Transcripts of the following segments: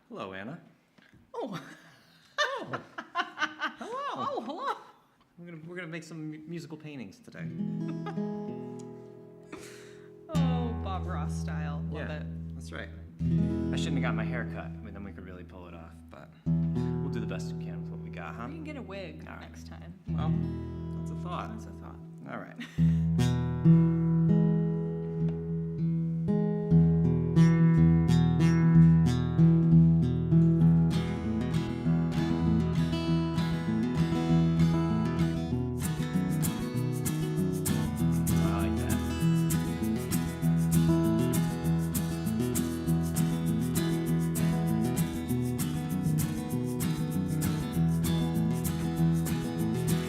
Hello, Anna. Oh. Oh. Hello. Oh, hello. We're gonna make some musical paintings today. Oh, Bob Ross style. Love it. That's right. I shouldn't have got my hair cut. I mean, then we could really pull it off, but we'll do the best we can with what we got, huh? You can get a wig All right. next time. Well, that's a thought. That's a thought. All right.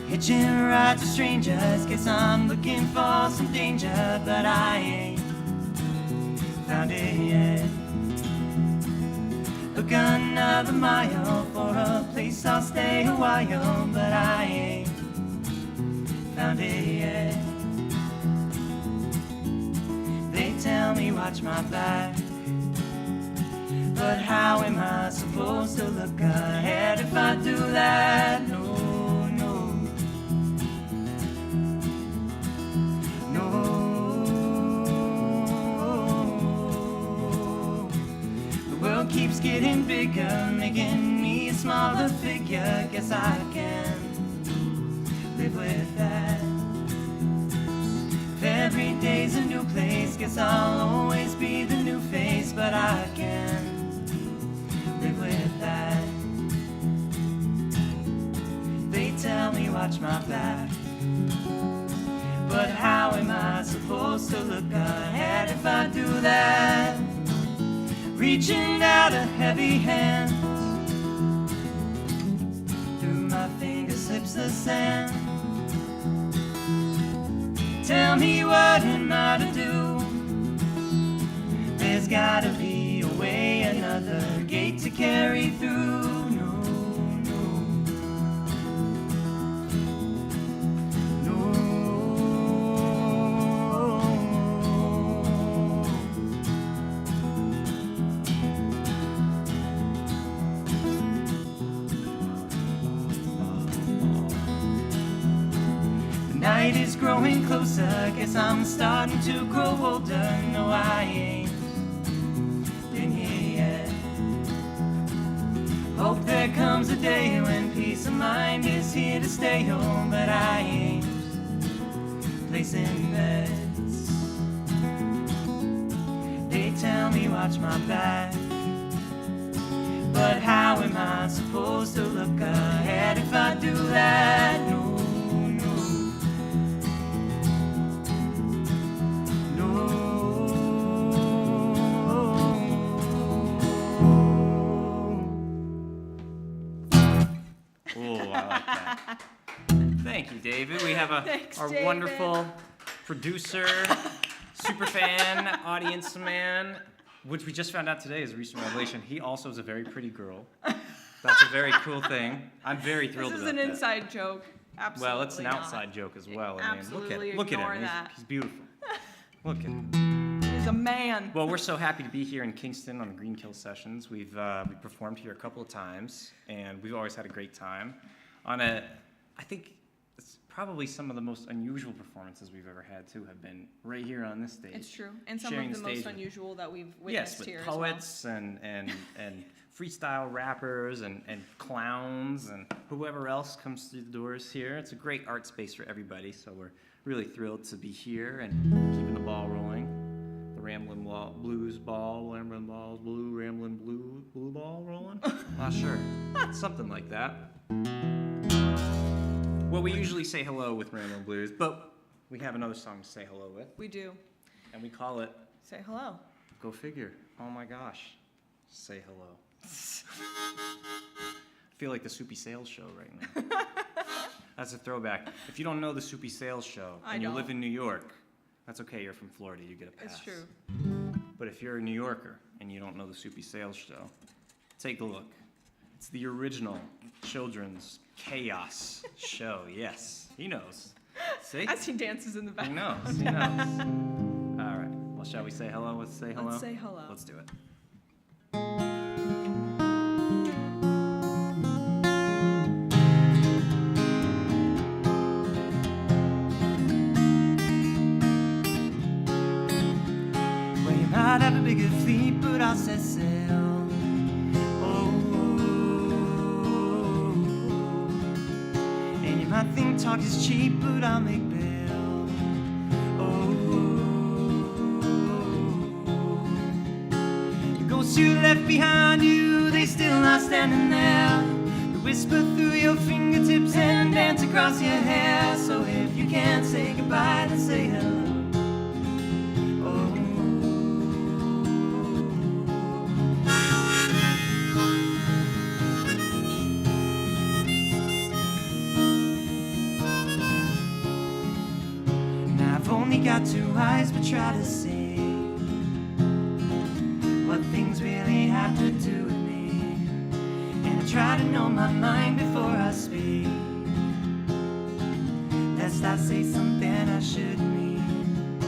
Hitching a ride to strangers, guess I'm looking for some danger, but I ain't found it yet. Look another mile for a place I'll stay a while, but I ain't found it yet. They tell me watch my back, but how am I supposed to look ahead if I do that? No. Keeps getting bigger, making me a smaller figure. Guess I can live with that. If every day's a new place, guess I'll always be the new face, but I can live with that. They tell me watch my back, but how am I supposed to look ahead if I do that? Reaching out a heavy hand, through my fingers slips the sand. Tell me what am I to do? There's gotta be a way, another gate to carry through. Night is growing closer, guess I'm starting to grow older. No, I ain't been here yet. Hope there comes a day when peace of mind is here to stay home, but I ain't placing bets. They tell me watch my back, but how am I supposed to look ahead if I do that? No. Thank you, David. We have our David. wonderful producer, super fan, audience man, which we just found out today is a recent revelation. He also is a very pretty girl. That's a very cool thing. I'm very thrilled about that. This is an inside joke. Absolutely. Well, it's an outside joke as well. I mean, Absolutely look at ignore him. that. He's beautiful. Look at him. He's a man. Well, we're so happy to be here in Kingston on the Green Kill Sessions. We've performed here a couple of times, and we've always had a great time. I think it's probably some of the most unusual performances we've ever had, too, have been right here on this stage. It's true. And some sharing of the most stage with- unusual that we've Yes, witnessed with here poets and freestyle rappers and clowns and whoever else comes through the doors here. It's a great art space for everybody, so we're really thrilled to be here and keeping the ball rolling. The Ramblin' Blues ball, Ramblin' Balls, Ramblin' Blue ball rolling? Not sure. Something like that. Well, we usually say hello with Ramblin' Blues, but we have another song to say hello with. We do. And we call it Say hello. Go Figure. Oh my gosh. Say hello. I feel like the Soupy Sales show right now. That's a throwback. If you don't know the Soupy Sales show and you live in New York, that's okay, you're from Florida, you get a pass. It's true. But if you're a New Yorker and you don't know the Soupy Sales show, take a look. It's the original children's chaos show. Yes, he knows. See? As he dances in the He background. knows. He knows. All right. Well, shall we say hello? Let's say hello. Let's say hello. Let's do it. sail. Oh, and you might think talk is cheap, but I'll make bail. Oh, the ghosts you left behind you, they still are standing there. They whisper through your fingertips and dance across your hair. So if you can't say goodbye, then say hello. Only got two eyes, but try to see what things really have to do with me. And I try to know my mind before I speak, lest I say something I shouldn't mean.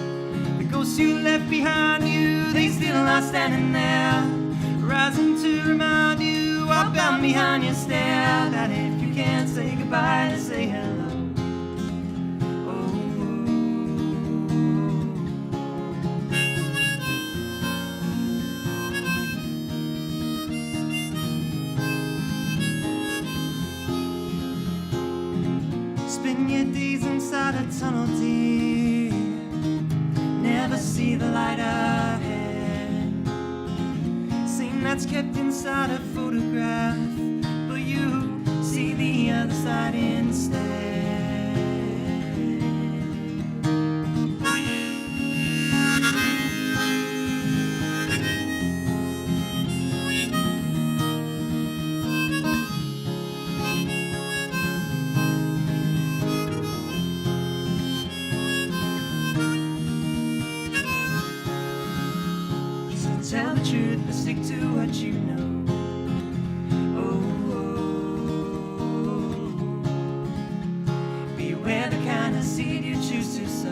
The ghosts you left behind you, they still are standing there, rising to remind you, walk down behind your stare, that if you can't say goodbye, then say hello. Spend your days inside a tunnel, dear. Never see the light ahead. Same that's kept inside a photograph, but you see the other side instead. Tell the truth, but stick to what you know. Oh, beware the kind of seed you choose to sow.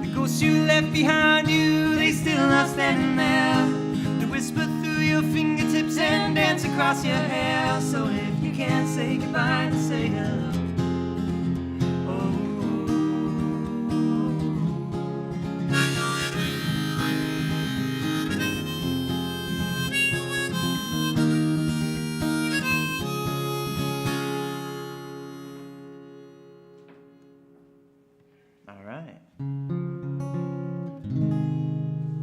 The ghosts you left behind you, they still are standing there. They whisper through your fingertips and dance across your hair. So if you can't say goodbye, then say hello. All right.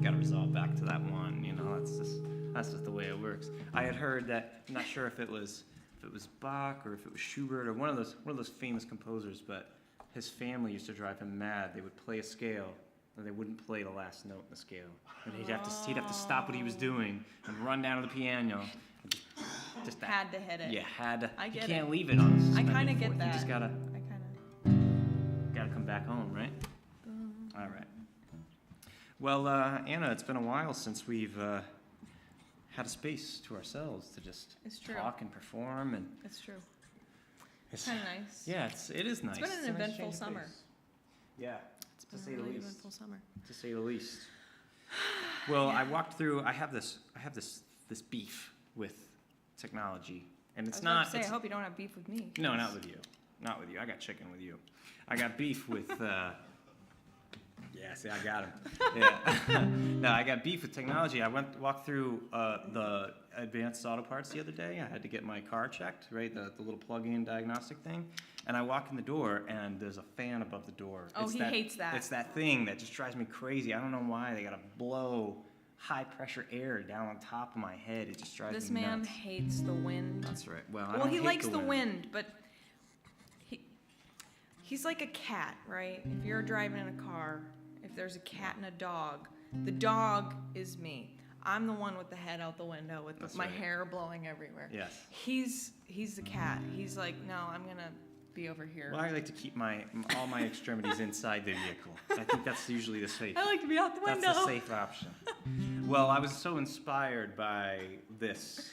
Got to resolve back to that one. You know, that's just the way it works. I had heard that. I'm not sure if it was Bach or if it was Schubert or one of those famous composers, but his family used to drive him mad. They would play a scale, and they wouldn't play the last note in the scale. And he'd have to stop what he was doing and run down to the piano. And just that. Had to hit it. Yeah, had to. I get you can't it. leave it on us. I kind of get that. You just gotta I kind come back home, right? All right. Well, Anna, it's been a while since we've had a space to ourselves to just It's true. talk and perform, and It's true. it's Kind of nice. Yeah, it is nice. It's been an a nice eventful change of summer. pace. Yeah, It's to been say a the really least. eventful summer. To say the least. Well, I walked through. I have this beef with technology, and it's I was about not. to say, it's, I hope you don't have beef with me. No, not with you. Not with you. I got chicken with you. I got beef with. Yeah, see, I got him. Yeah. No, I got beef with technology. I walked through the advanced auto parts the other day. I had to get my car checked, right? The little plug-in diagnostic thing. And I walk in the door, and there's a fan above the door. Oh, he hates that. It's that thing that just drives me crazy. I don't know why. They got to blow high-pressure air down on top of my head. It just drives This me man nuts. hates the wind. That's right. Well, I Well, don't he hate likes the wind, but he's like a cat, right? If you're driving in a car, if there's a cat and a dog, the dog is me. I'm the one with the head out the window with That's my right. hair blowing everywhere. Yes. He's the cat. He's like, no, I'm gonna be over here. Well, I like to keep all my extremities inside the vehicle. I think that's usually the safe. I like to be out the window. That's the safe option. Well, I was so inspired by this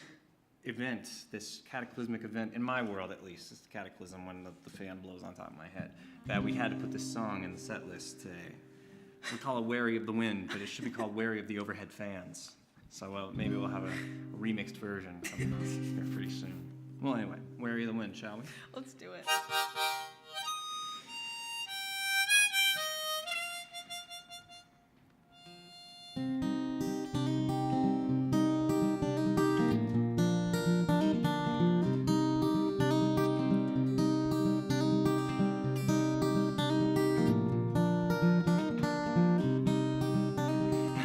event, this cataclysmic event, in my world at least, this cataclysm when the fan blows on top of my head, that we had to put this song in the set list today. We call it Wary of the Wind, but it should be called Wary of the Overhead Fans. So maybe we'll have a remixed version coming here pretty soon. Well, anyway, Wary of the Wind, shall we? Let's do it.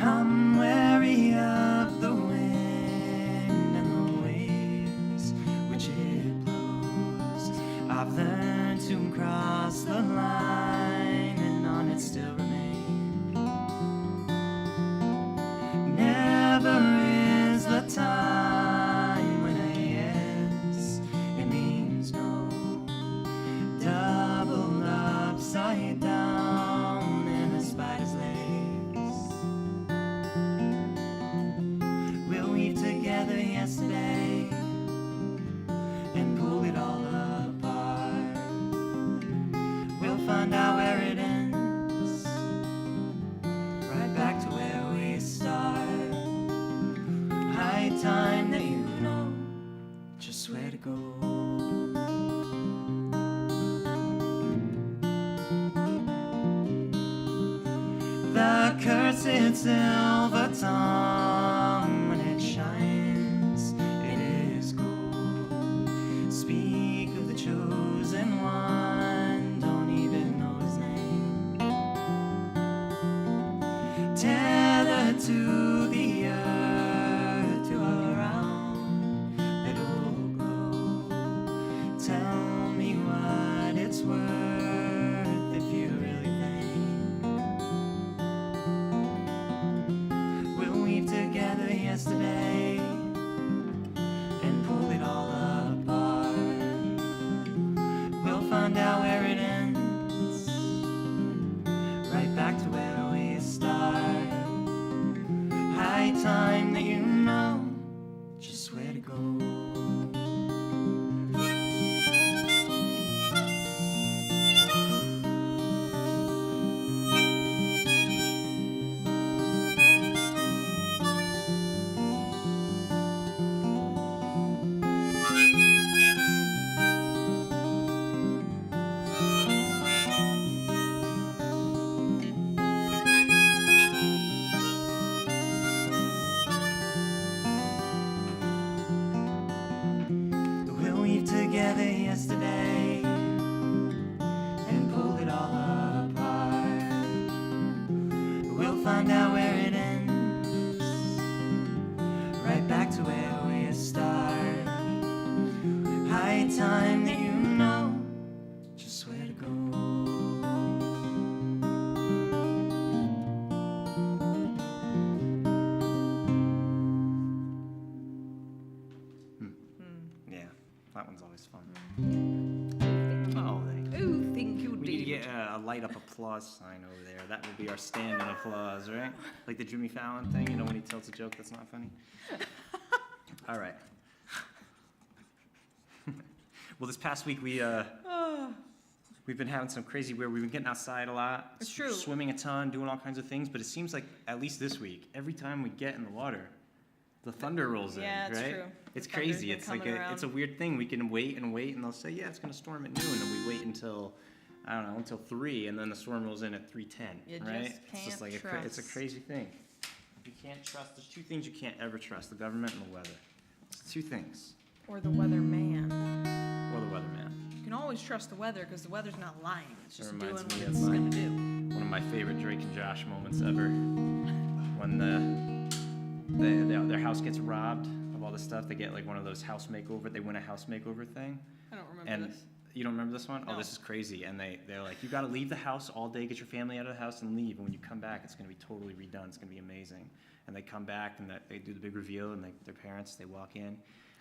I'm wary of the wind and the waves which it blows. I've learned to cross the line and on it still remain. Never is the time when a yes, it means no. Doubled upside down in a spider's legs. We'll weave together yesterday and pull it all apart. We'll find out where it ends, right back to where we start. High time that you know just where to go. The cursed silver tongue, when it shines, it is gold. Speak of the chosen one, don't even know his name. Tethered to the earth, to a round little globe. Tell me what it's worth if you really think we'll weave together yesterday and pull it all apart. We'll find out where it ends, right back to where we start. High time that you know just where to go. We'll weave together yesterday and pull it all apart. We'll find out where it ends, right back to where we start. High time that you know just where to go. Yeah, that one's always fun. Thank you. Oh, thank you. Ooh, thank you, We need to David. get a light up applause sign over there. That would be our standing applause, right? Like the Jimmy Fallon thing, you know, when he tells a joke that's not funny. All right. Well, this past week we've been having some crazy weird. We've been getting outside a lot. It's true. Swimming a ton, doing all kinds of things. But it seems like at least this week, every time we get in the water, the thunder rolls Yeah, in, it's right? true. It's The thunder's crazy. been It's like coming it's a around. weird thing. We can wait and wait, and they'll say, yeah, it's gonna storm at noon, and we wait until I don't know until 3, and then the storm rolls in at 3:10, You right? just It's just can't like it's a trust. crazy thing. You can't trust. There's two things you can't ever trust: the government and the weather. It's two things, Or the weatherman. or the weatherman. You can always trust the weather because the weather's not lying. It's just doing reminds what me it's of going to do. One of my favorite Drake and Josh moments ever, when their house gets robbed of all this stuff. They get like one of those house makeover. They win a house makeover thing. I don't remember And this. you don't remember this one? No. Oh, this is crazy. And they're like, you got to leave the house all day, get your family out of the house, and leave. And when you come back, it's going to be totally redone. It's going to be amazing. And they come back, and they do the big reveal, and their parents, they walk in.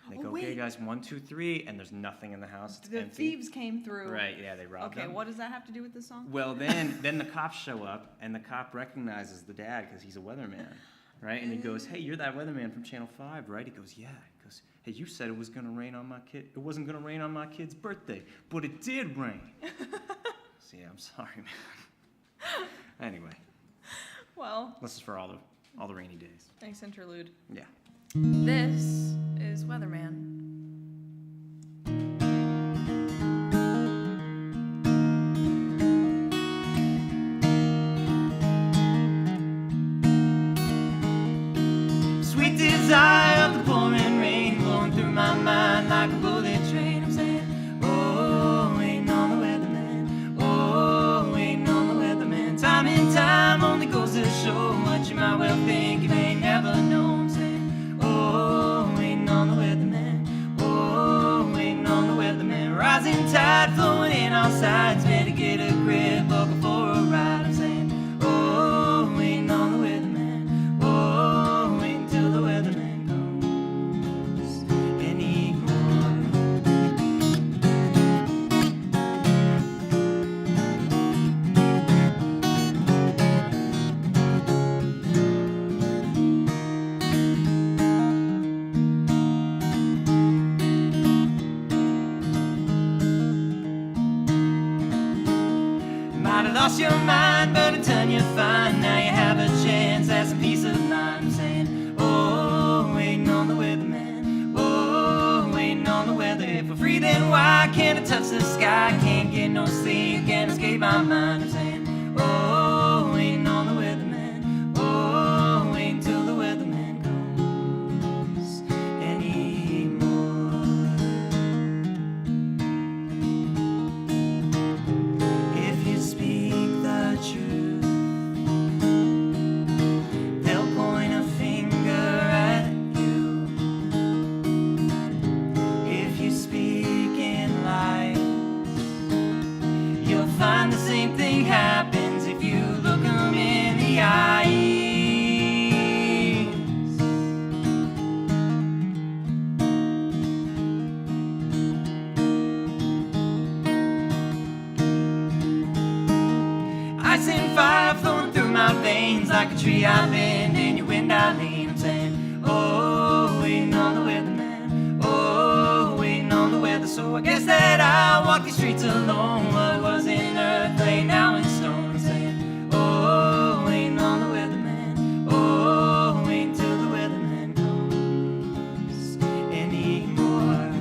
And they Oh, go, okay, wait. guys, 1, 2, 3, and there's nothing in the house. It's The empty. thieves came through. Right, yeah, they robbed Okay, them. what does that have to do with this song? Well, then the cops show up, and the cop recognizes the dad because he's a weatherman, right? And he goes, hey, you're that weatherman from Channel 5, right? He goes, yeah. He goes, hey, you said it was gonna rain on my kid. It wasn't gonna rain on my kid's birthday, but it did rain. So yeah, I'm sorry, man. Anyway, Well, this is for all the rainy days. nice interlude. Yeah. This is Weatherman. lost your mind, but in time you find now you have a chance. That's a peace of mind. I'm saying, oh, waiting on the weatherman. Oh, waiting on the weather. If we're free, then why can't I touch the sky? Can't get no sleep, can't escape my mind. I'm saying, oh, waiting on the weatherman. Oh, waiting till the weatherman comes anymore. If you speak the truth, they'll point a finger at you. If you speak in lies, you'll find the same thing happens if you look 'em in the eyes. Ice and fire flowing through my veins, like a tree I bend in your wind I lean. I'm saying, oh, waiting on the weatherman. Oh, waiting on the weather. So I guess that I'll walk these streets alone. What was in earth lay now in stone. I'm saying, oh, waiting on the weatherman. Oh, waiting till the weatherman comes anymore.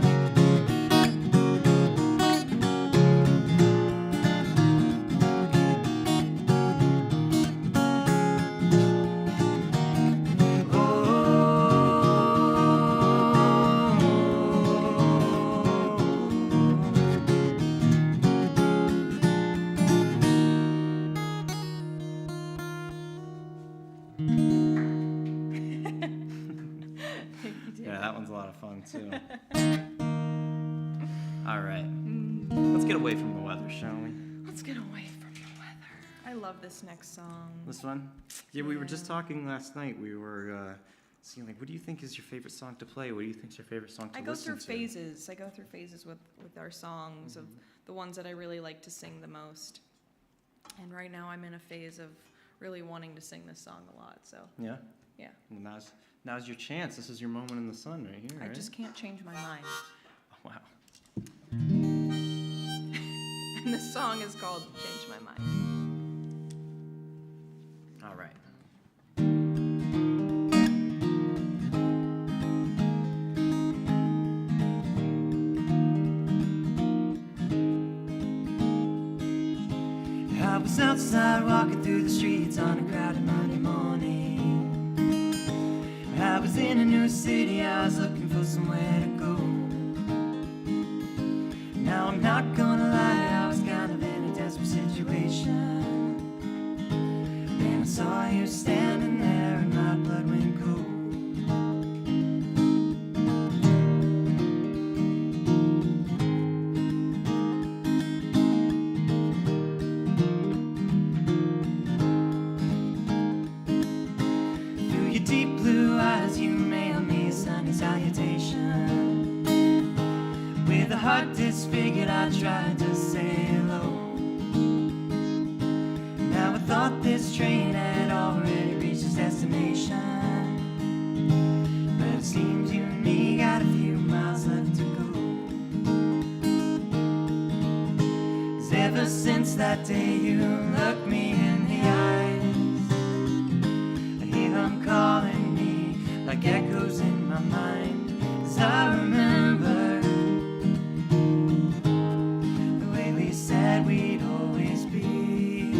Yeah, that one's a lot of fun too. All right, let's get away from the weather, shall we? Let's get away from the weather. I love this next song. This one? Yeah, we were just Yeah. talking last night. We were seeing like, what do you think is your favorite song to play? What do you think is your favorite song to I go listen through to? phases. I go through phases with our songs of the ones that I really like to sing the most. And right now I'm in a phase of really wanting to sing this song a lot. So Yeah. yeah, Well, now's your chance. This is your moment in the sun right here. I right? just can't change my mind. Oh, wow. And this song is called "Change My Mind." All right. I was outside walking through the streets on a crowded Monday morning. I was in a new city, I was looking for somewhere to go. Now I'm not gonna lie, I was kind of in a desperate situation. Then I saw you standing there and my blood went cold. Through your deep blue eyes, you mailed me a sunny salutation. With a heart disfigured, I tried to say hello. Now I thought this train had already reached its destination, but it seems you and me got a few miles left to go. 'Cause ever since that day you looked me in the eyes, I hear them calling me like echoes in my mind. 'Cause I remember the way we said we'd always be,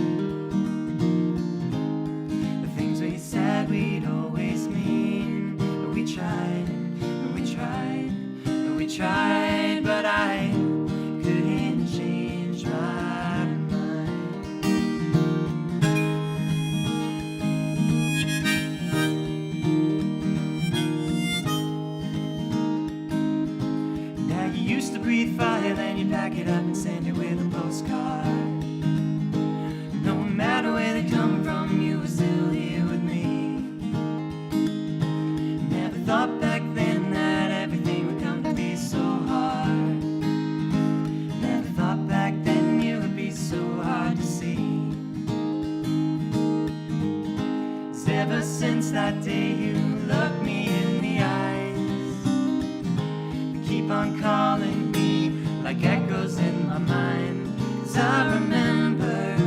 the things we said we'd always mean. But we tried, but we tried, but we tried, but I couldn't change my mind. Now you used to breathe fire, then you pack it up and send it with a postcard. No matter where they're coming from, you were still here with me. Never thought back then that everything would come to be so hard. Never thought back then you would be so hard to see. 'Cause ever since that day you looked me in the eyes, you keep on calling me like echoes in my mind. 'Cause I remember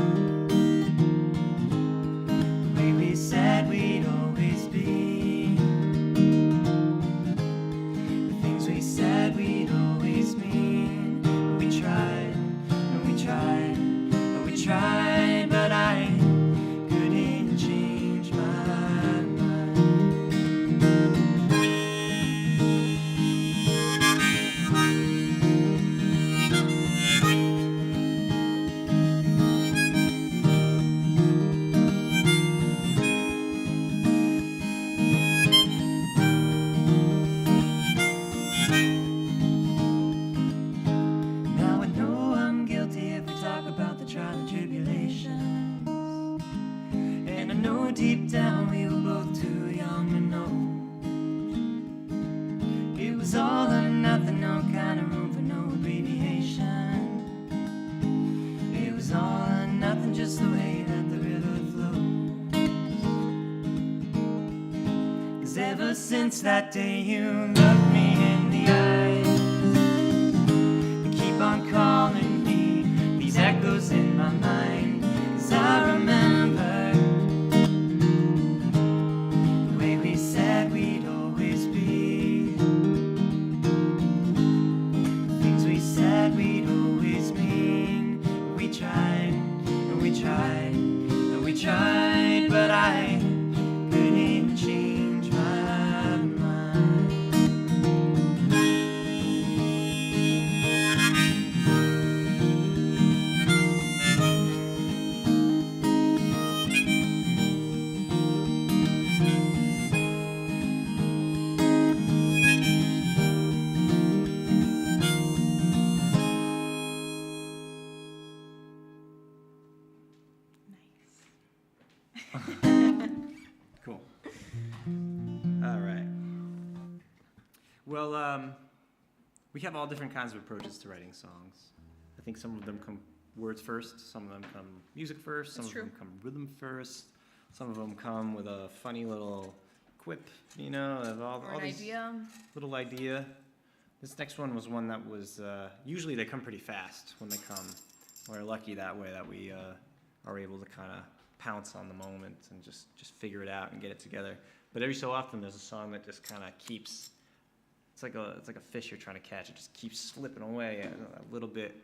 was all or nothing, no kind of room for no abbreviation. It was all or nothing, just the way that the river flows. 'Cause ever since that day you looked me in the eyes, you keep on calling me, these echoes in my mind. 'Cause I remember the way we said we'd always be, the things we said we'd always mean. We tried, and we tried, and we tried, but I couldn't change my mind. Cool. All right. Well, we have all different kinds of approaches to writing songs. I think some of them come words first, some of them come music first, some That's of them come rhythm first, some of them come with a funny little quip, you know, of all Or an these idea. little idea. This next one was one that was, usually they come pretty fast when they come. We're lucky that way that we are able to kind of pounce on the moment and just figure it out and get it together. But every so often there's a song that just kind of keeps, it's like a fish you're trying to catch. It just keeps slipping away a little bit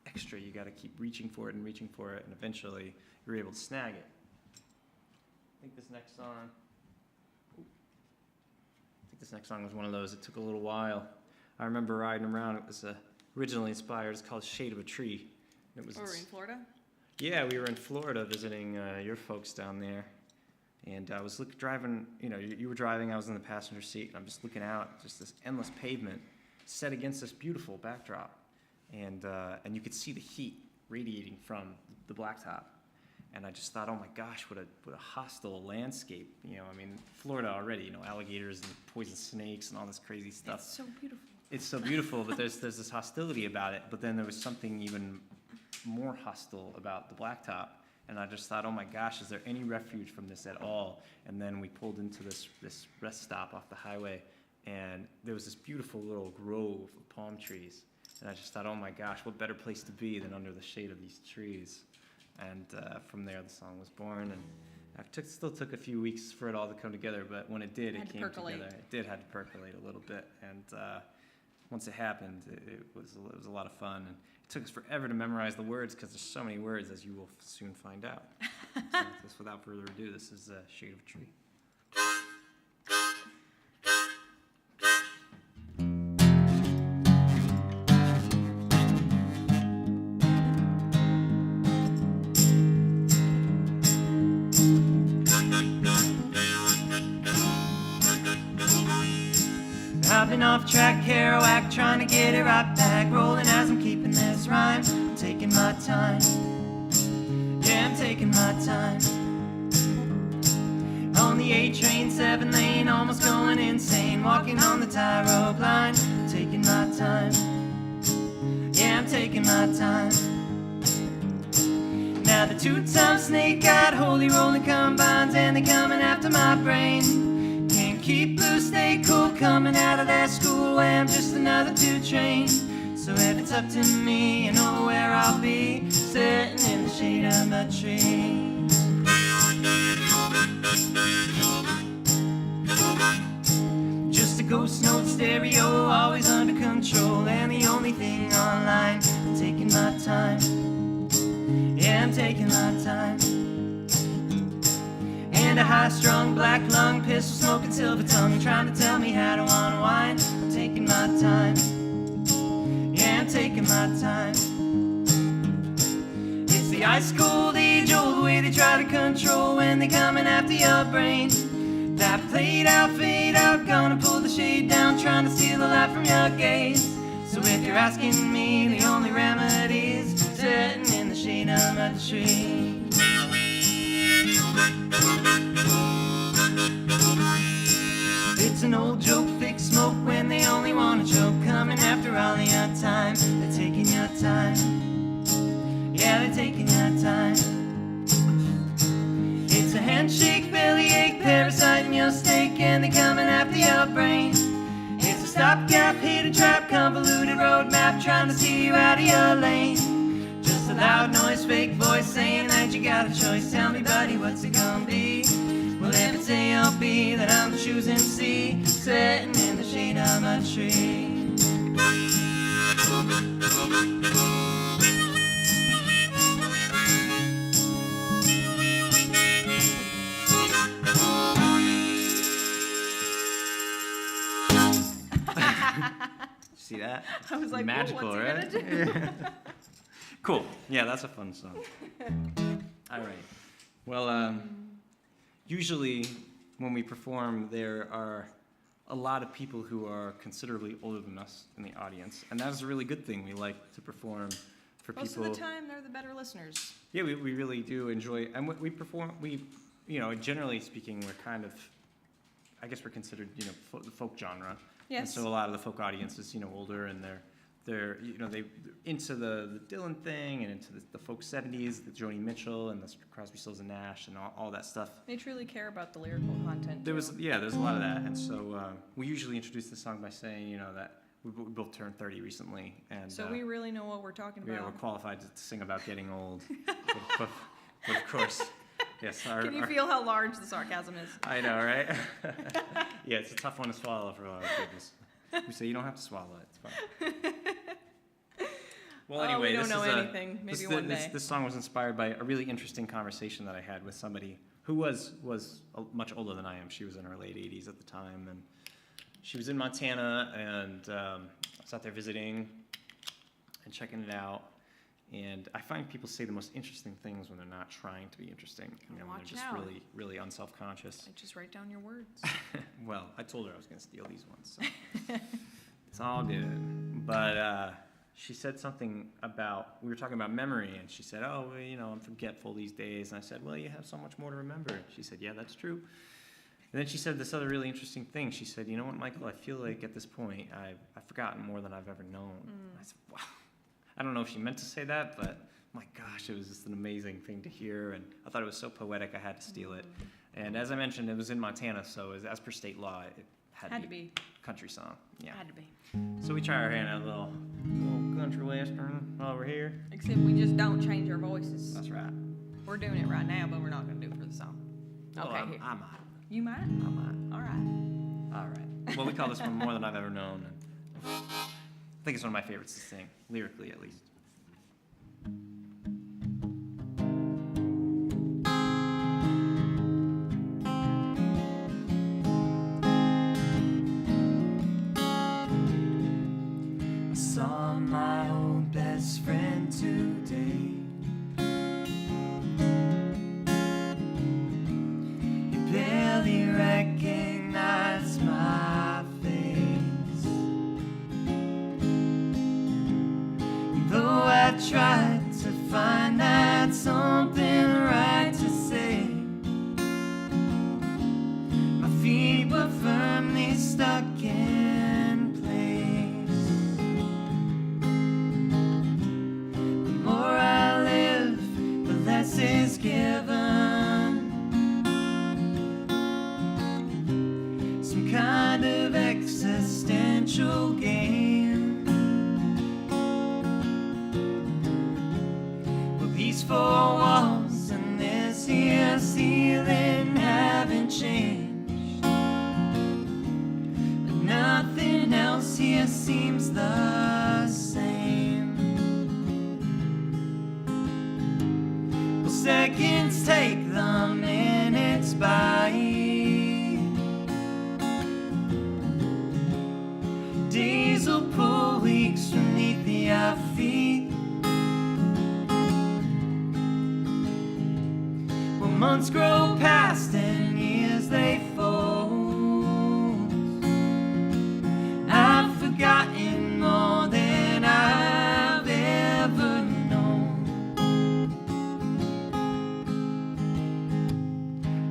extra. You got to keep reaching for it, and eventually you're able to snag it. I think this next song was one of those. It took a little while. I remember riding around. It was originally inspired. It's called Shade of a Tree. It was. Or in Florida. Yeah, we were in Florida visiting your folks down there, and I was driving. You know, you were driving. I was in the passenger seat, and I'm just looking out, just this endless pavement, set against this beautiful backdrop, and you could see the heat radiating from the blacktop, and I just thought, oh my gosh, what a hostile landscape. You know, I mean, Florida already. You know, alligators and poison snakes and all this crazy stuff. It's so beautiful. It's so beautiful, but there's this hostility about it. But then there was something even more hostile about the blacktop, and I just thought, oh my gosh, is there any refuge from this at all? And then we pulled into this rest stop off the highway, and there was this beautiful little grove of palm trees, and I just thought, oh my gosh, what better place to be than under the shade of these trees? And from there the song was born, and it still took a few weeks for it all to come together, but when it did, it came together. It did have to percolate a little bit, and once it happened, it was a lot of fun. And it took us forever to memorize the words because there's so many words, as you will soon find out. So without further ado, this is Shade of a Tree. I've been off track, Kerouac, trying to get it right back, rolling as I'm keeping this rhyme. I'm taking my time, yeah, I'm taking my time. On the A train, 7 lane, almost going insane, walking on the tightrope line. I'm taking my time, yeah, I'm taking my time. Now the 2-time snake-eyed, holy rolling combines, and they coming after my brain. Keep blue, stay cool, coming out of that school where I'm just another 2 train. So if it's up to me, you know where I'll be, sitting in the shade of a tree. Just a ghost note stereo, always under control, and the only thing online. I'm taking my time, yeah, I'm taking my time. And a high-strung black lung, pistol smoking silver tongue, trying to tell me how to unwind. I'm taking my time, yeah, I'm taking my time. It's the ice cold age old way they try to control when they coming after your brain. That played out, fade out, gonna pull the shade down, trying to steal the light from your gaze. So if you're asking me, the only remedy's sitting in the shade of a tree. It's an old joke, thick smoke when they only want all of your time. They're taking your time. Yeah, they're taking your time. It's a handshake, bellyache, parasite in your steak, and they're coming after your brain. It's a stopgap, hidden trap, convoluted roadmap, trying to see you out of your lane. Just a loud noise, fake voice saying that you got a choice. Tell me, buddy, what's it gonna be? Well, if it's A or B, then I'm choosing C, sitting in the shade of a tree. See that? I was like, magical, what's he right? gonna do? Yeah. Cool. Yeah, that's a fun song. All right. Well, usually when we perform, there are a lot of people who are considerably older than us in the audience, and that is a really good thing. We like to perform for Most people. of the time, they're the better listeners. Yeah, we really do enjoy, and we perform. Generally speaking, we're kind of, I guess we're considered, the folk genre. Yes. And so a lot of the folk audience is, older, and they're they're into the Dylan thing and into the folk 70s, the Joni Mitchell and the Crosby, Stills and Nash and all that stuff. They truly care about the lyrical content. There's too. a lot of that, and so we usually introduce the song by saying that we both turned 30 recently, and So we really know what we're talking yeah, about. we're qualified to sing about getting old. but of course, yes. Can you feel how large the sarcasm is? I know, right? Yeah, it's a tough one to swallow for a lot of people. We say you don't have to swallow it. It's fine. Well, anyway, we don't this know is anything. Maybe one day. This song was inspired by a really interesting conversation that I had with somebody who was much older than I am. She was in her late 80s at the time, and she was in Montana, and I was out there visiting and checking it out. And I find people say the most interesting things when they're not trying to be interesting. When they're Watch just out. really, really unself-conscious. I just write down your words. Well, I told her I was going to steal these ones, so it's all good. But she said something about, we were talking about memory, and she said, oh, well, I'm forgetful these days. And I said, well, you have so much more to remember. She said, yeah, that's true. And then she said this other really interesting thing. She said, you know what, Michael, I feel like at this point I've forgotten more than I've ever known. I said, wow. I don't know if she meant to say that, but my gosh, it was just an amazing thing to hear, and I thought it was so poetic I had to steal it. And as I mentioned, it was in Montana, so as per state law, it had to be a country song. Yeah. Had to be. So we try our hand at a little country western over here. Except we just don't change our voices. That's right. We're doing it right now, but we're not going to do it for the song. Well, Okay, I here. might. You might? I might. All right. All right. Well, we call this one More Than I've Ever Known. And I think it's one of my favorites to sing, lyrically at least. I saw my old best friend today. He barely recognized my face. Though I tried to find that something right to say, my feet were firmly stuck in place. The more I live, the less is given. Some kind of existential game. Well, these four walls and this here ceiling haven't changed, but nothing else here seems the same. Well, seconds take the minutes by. Days will pull weeks from beneath our feet. Well, months grow past and years they fold. I've forgotten more than I've ever known.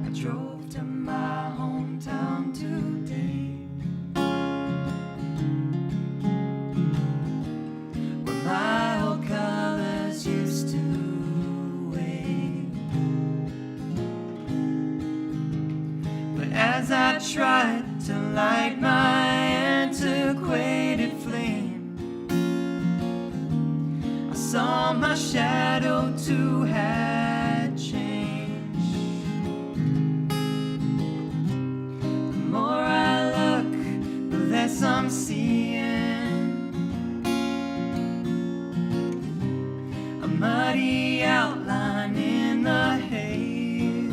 I drove to my hometown today. too had changed. The more I look, the less I'm seeing. A muddy outline in the haze.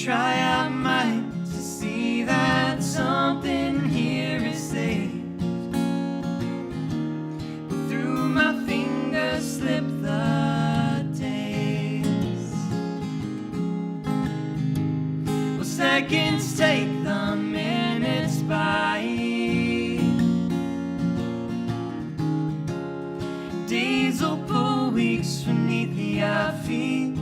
Try I might to see that something here is safe. But through my fingers slip the days. Well, seconds take the minutes by. Days will pull weeks from neath our feet.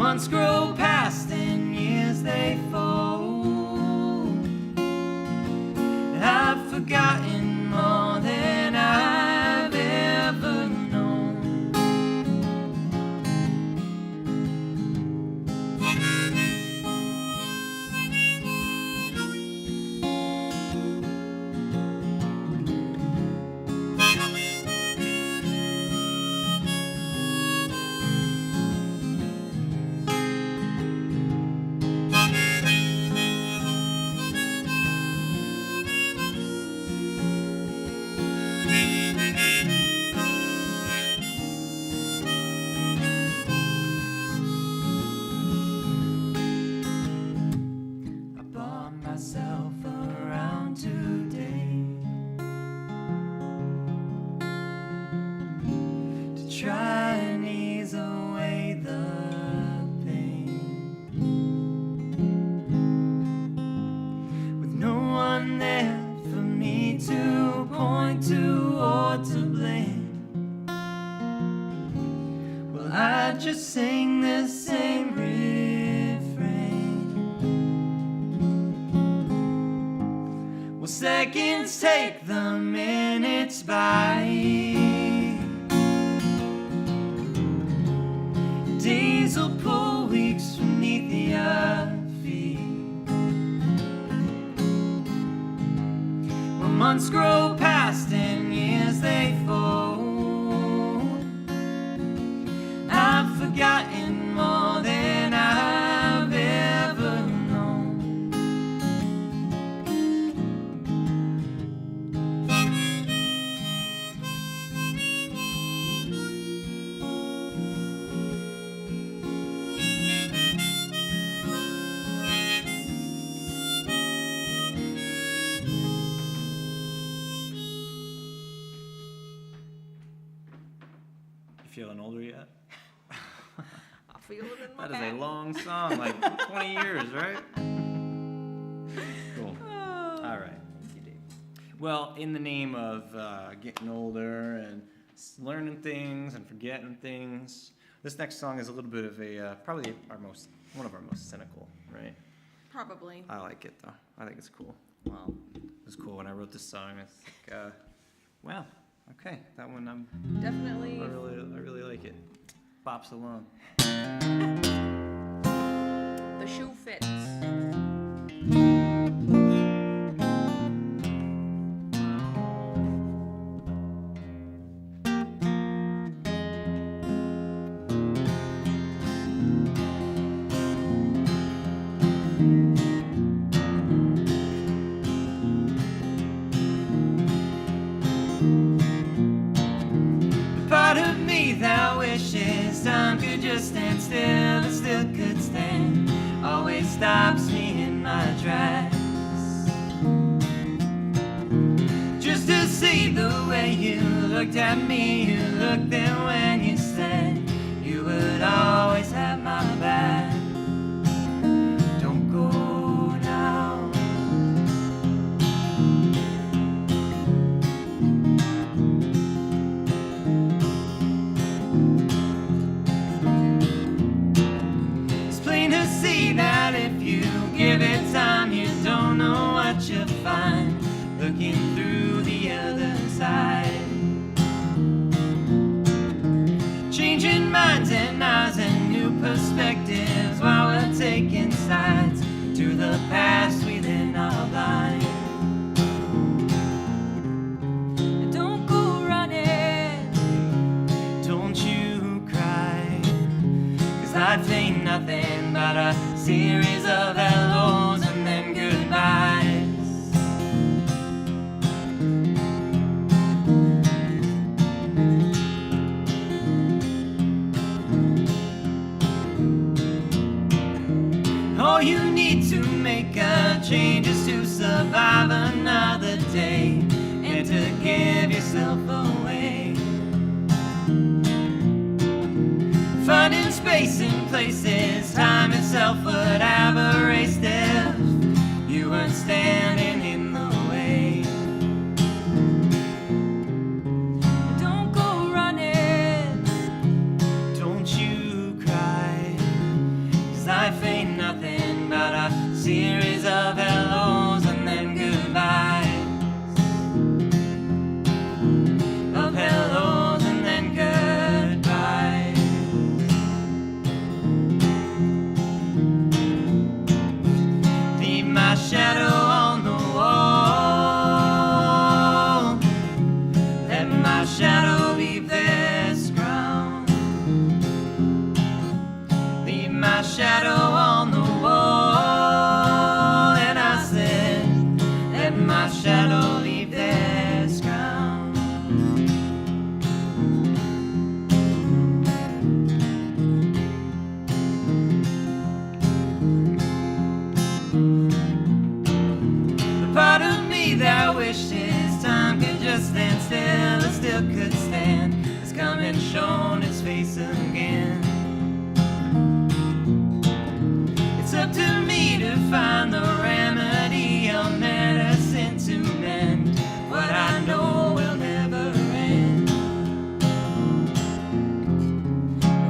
Months grow past and years they fold. I've forgotten more than I've ever known. Myself around today to try and ease away the pain, with no one there for me to point to or to blame. Well, I just sing the same seconds take the minutes by. Days will pull weeks from neath our feet. Well, months grow past and years they fold. I've forgotten more than I've ever known. Feeling older yet? I feel it in my That is back. a long song, like 20 years, right? Cool. All right. Well, in the name of getting older and learning things and forgetting things, this next song is a little bit of a probably one of our most cynical, right? Probably. I like it though. I think it's cool. Well, It was cool when I wrote this song. It's like, wow, okay, that one definitely. I really like it. Bops along. The shoe fits. Part of me that wishes time could just stand still and still could stand always stops me in my tracks. Just to see the way you looked at me, you looked there when you said you would always have my back. Don't go now. See that if you give it time, you don't know what you'll find looking through the other side. Changing minds and eyes and new perspectives while we're taking sides to the past we then are blind. life ain't nothing but a series of hellos and then goodbyes. All you need to make a change is to survive another day and to give yourself away. Finding space in places time itself would have erased if you weren't standing in the way. Don't go running, don't you cry, 'cause life ain't nothing but a series of hellos and then goodbyes. Of hellos and then goodbyes. Leave my shadow on the wall. Let my shadow leave this ground. Leave my shadow on the wall. And I said, let my shadow leave this ground. The part of me that wishes time could just stand still and still could stand has come and shown its face again. It's up to me to find the remedy, a medicine to mend what I know will never end.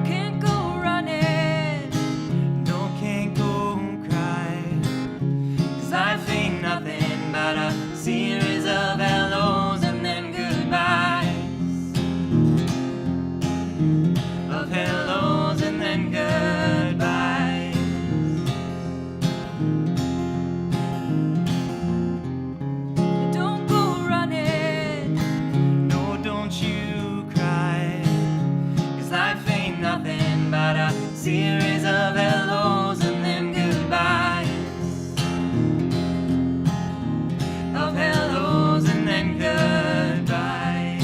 Can't go running, no, can't go cry, 'cause life ain't nothing but a series of hellos and then goodbyes. Of hellos and then goodbyes. Don't go running, no, don't you cry, 'cause life ain't nothing but a series of hellos and then goodbyes. Of hellos and then goodbyes.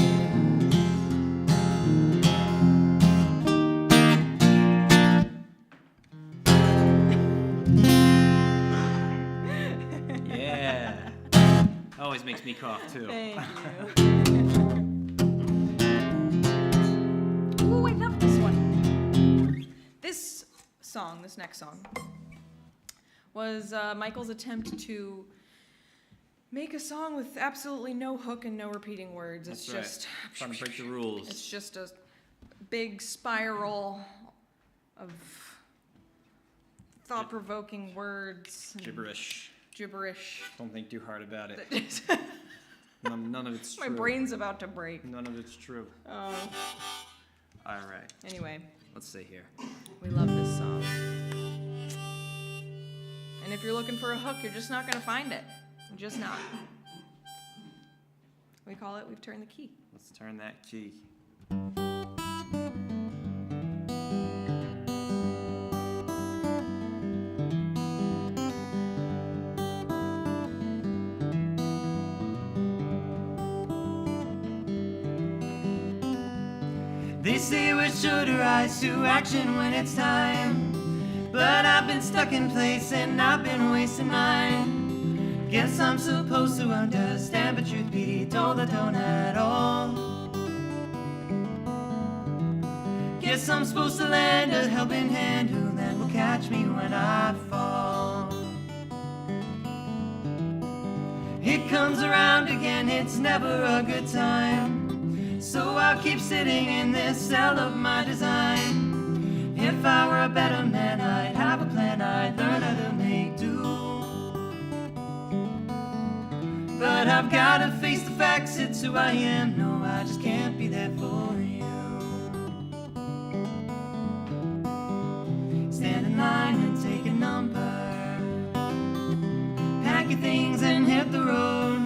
Yeah. Always makes me cough too. Thank you. Ooh, I love this one. This song, this next song, was Michael's attempt to make a song with absolutely no hook and no repeating words. It's That's right. just Trying to break the rules. it's just a big spiral of thought-provoking words and Gibberish. gibberish. Don't think too hard about it. that- None of it's My true. brain's about to break. None of it's true. Oh. All right. Anyway, Let's see here. we love this song. And if you're looking for a hook, you're just not going to find it. You're just not. We call it We've Turned the Key. Let's turn that key. They say we're sure to rise to action when it's time, but I've been stuck in place and I've been wasting mine. Guess I'm supposed to understand, but truth be told I don't at all. Guess I'm supposed to lend a helping hand, who then will catch me when I fall. It comes around again, it's never a good time, so I'll keep sitting in this cell of my design. If I were a better man, I'd have a plan, I'd learn how to make do. But I've gotta face the facts, it's who I am. No, I just can't be there for you. Stand in line and take a number. Pack your things and hit the road.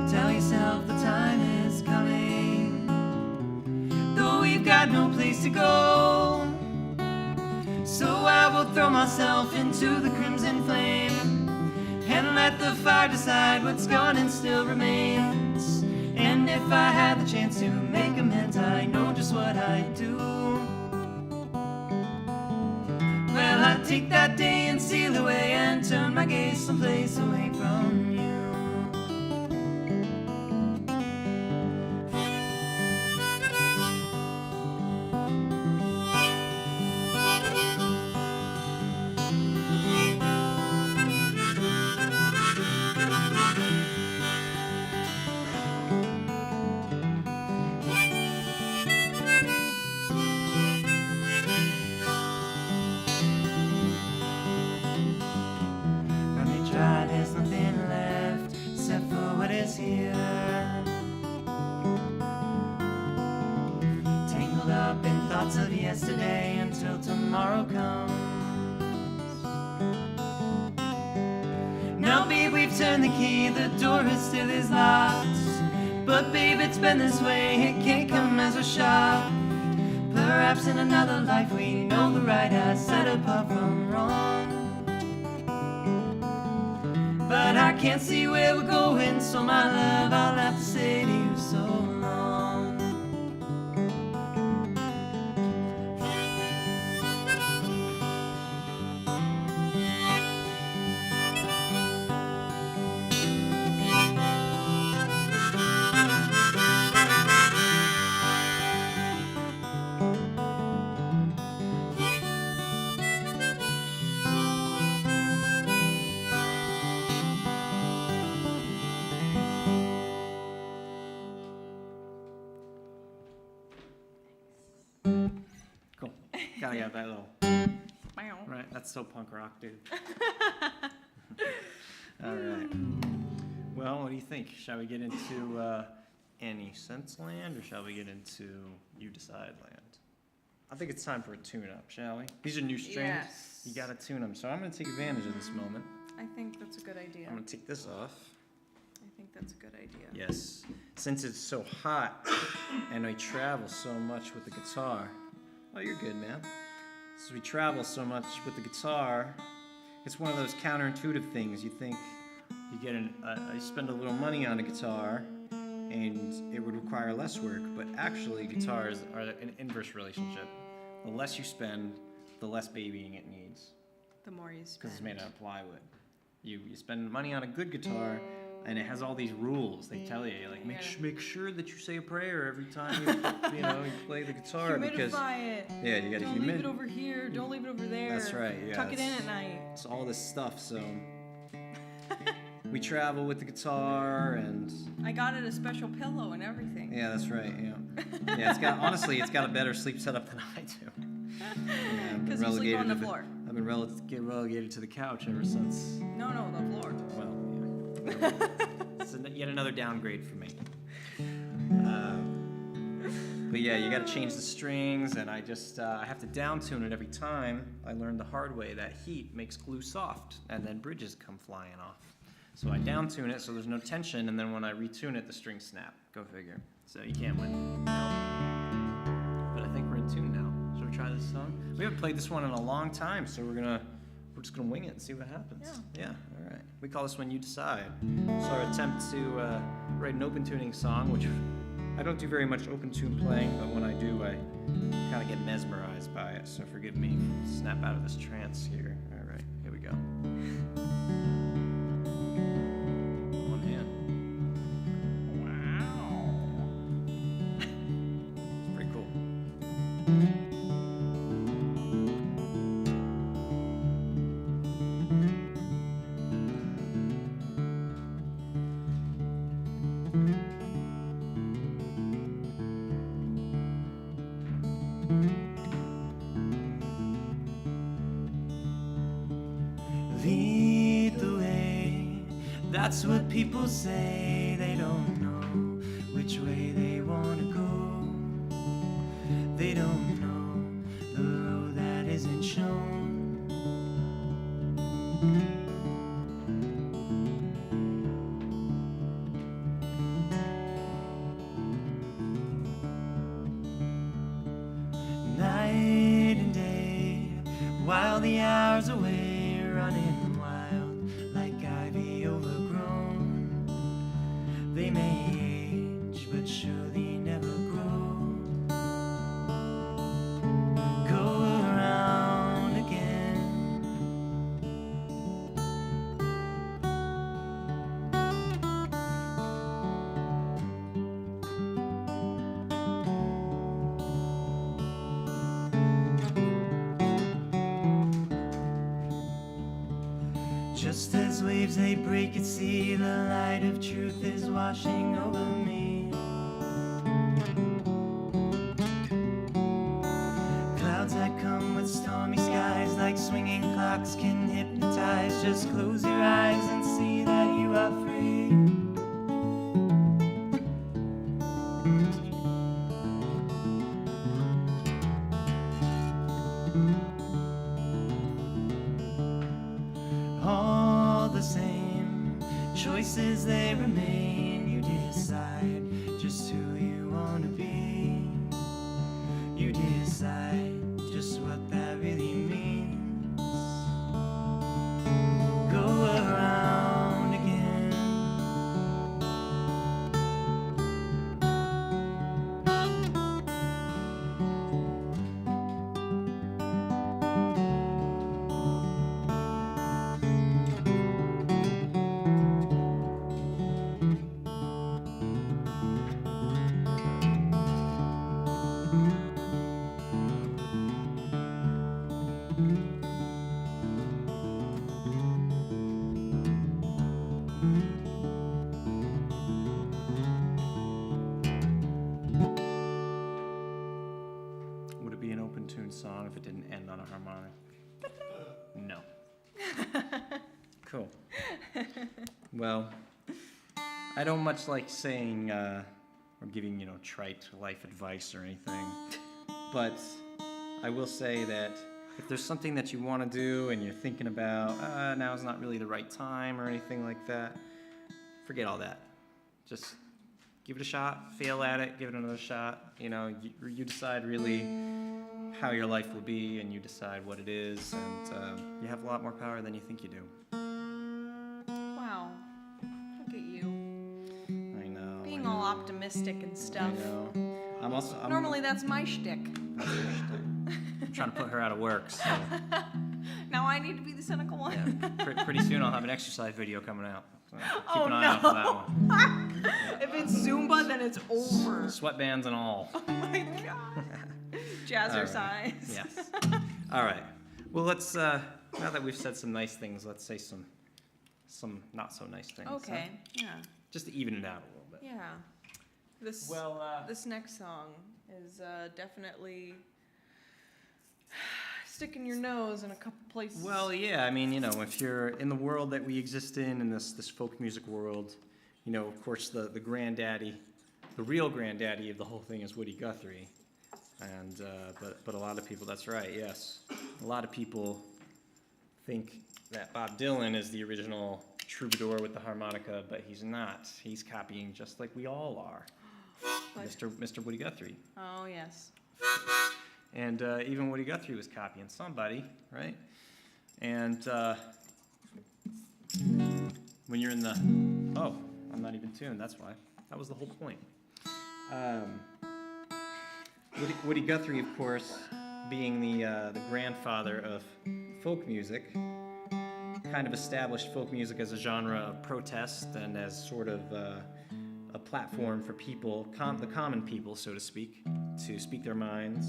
Tell yourself the time is coming, though we've got no place to go. throw myself into the crimson flame and let the fire decide what's gone and still remains. And if I had the chance to make amends, I know just what I'd do. Well, I'd take that day and steal away and turn my gaze someplace away from you. There's nothing left except for what is here, tangled up in thoughts of yesterday until tomorrow comes. Now babe, we've turned the key, the door is still is locked, but babe, it's been this way, it can't come as a shock. Perhaps in another life we know the right has set apart from wrong. But I can't see where we're going, so my love, I'll have to say to you so long. Cool. Gotta get that little. Wow. Right, that's so punk rock, dude. All right. Well, what do you think? Shall we get into Any Sense Land, or shall we get into You Decide Land? I think it's time for a tune-up, shall we? These are new strings. Yes. You gotta tune them. So I'm gonna take advantage of this moment. I think that's a good idea. I'm gonna take this off. I think that's a good idea. Yes. Since it's so hot and I travel so much with the guitar. Oh, you're good, man. Since we travel so much with the guitar, it's one of those counterintuitive things. You think you get you spend a little money on a guitar and it would require less work, but actually guitars are an inverse relationship. The less you spend, the less babying it needs, The more you because spend. it's made out of plywood. You spend money on a good guitar, and it has all these rules. They tell you, like, make sure that you say a prayer every time you you play the guitar, because Humidify it. yeah, you got to Don't leave it over here. Don't leave it over there. That's right. Yeah, Tuck it in at night. it's all this stuff. So we travel with the guitar, and I got it a special pillow and everything. yeah, that's right. Yeah, yeah. It's got a better sleep setup than I do. Yeah, I've been 'Cause you sleep on the to floor. I've been relegated to the couch ever since. No, the floor. Well, yeah. It's yet another downgrade for me. But yeah, you got to change the strings, and I have to down tune it every time. I learned the hard way that heat makes glue soft, and then bridges come flying off. So I down tune it so there's no tension, and then when I retune it, the strings snap. Go figure. So you can't win. But I think we're in tune now. Should we try this song? We haven't played this one in a long time, so we're just gonna wing it and see what happens. Yeah. All right. We call this one You Decide. So our attempt to write an open tuning song, which I don't do very much open tune playing, but when I do, I kind of get mesmerized by it. So forgive me. Snap out of this trance here. All right. Here we go. One hand. Wow. It's pretty cool. Lead the way, that's what people say. They don't know which way they want to go. They don't know the road that isn't shown. Night and day, while the hours away, running wild like ivy overgrown. They may age, but surely never grow. Go around again. Just as waves they break at sea, the light of truth is washing over me. Clouds that come with stormy skies, like swinging clocks, can hypnotize. Just close your eyes and see that you are free. All the same, choices they remain. You decide just who you want to be. You decide just what that really means. Go around again. Would it be an open tune song if it didn't end on a harmonic? No. Cool. Well, I don't much like saying or giving, trite life advice or anything, but I will say that if there's something that you want to do and you're thinking about, now is not really the right time or anything like that, forget all that. Just give it a shot, fail at it, give it another shot. You decide really how your life will be, and you decide what it is, and you have a lot more power than you think you do. Wow. Look at you. I know. Being all optimistic and stuff. I know. I'm Normally that's my shtick. I'm trying to put her out of work, so Now I need to be the cynical one. yeah, pretty soon I'll have an exercise video coming out. So keep Oh, an eye out for that one. If it's Zumba, then it's over. Sweatbands and all. Oh my god. Jazzercise. Yes. All right. Well, let's now that we've said some nice things, let's say some not so nice things. Okay. Yeah. Just to even it out a little bit. Yeah. This this next song is definitely sticking your nose in a couple places. Well, yeah. I mean, if you're in the world that we exist in this folk music world, of course, the granddaddy, the real granddaddy of the whole thing is Woody Guthrie. And but a lot of people, that's right, yes. A lot of people think that Bob Dylan is the original troubadour with the harmonica, but he's not. He's copying just like we all are. Mr. Woody Guthrie. Oh, yes. And even Woody Guthrie was copying somebody, right? And when you're in the... Oh, I'm not even tuned, that's why. That was the whole point. Woody Guthrie, of course, being the grandfather of folk music, kind of established folk music as a genre of protest and as sort of a platform for people, the common people, so to speak, to speak their minds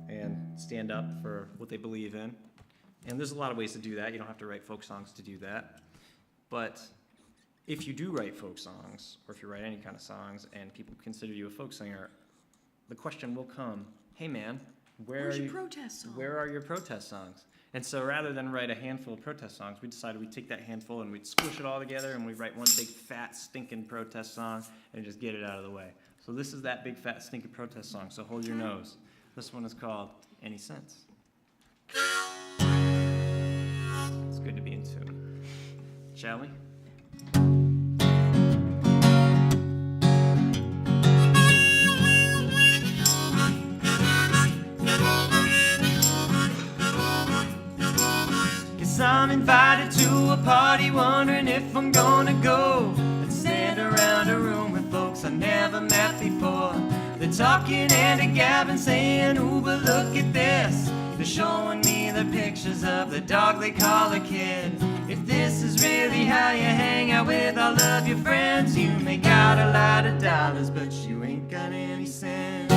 and stand up for what they believe in. And there's a lot of ways to do that. You don't have to write folk songs to do that. But if you do write folk songs, or if you write any kind of songs, and people consider you a folk singer, the question will come, hey man, Where's your protest song? Where are your protest songs? And so rather than write a handful of protest songs, we decided we'd take that handful and we'd squish it all together and we'd write one big fat stinking protest song and just get it out of the way. So this is that big fat stinking protest song, so hold your nose. This one is called Any Sense. It's good to be in tune. Shall we? I'm invited to a party, wondering if I'm gonna go. And stand around a room with folks I never met before. They're talking and a gabbing, saying, ooh, but look at this. They're showing me the pictures of the dog they call a kid. If this is really how you hang out with all of your friends, you may got a lot of dollars, but you ain't got any sense.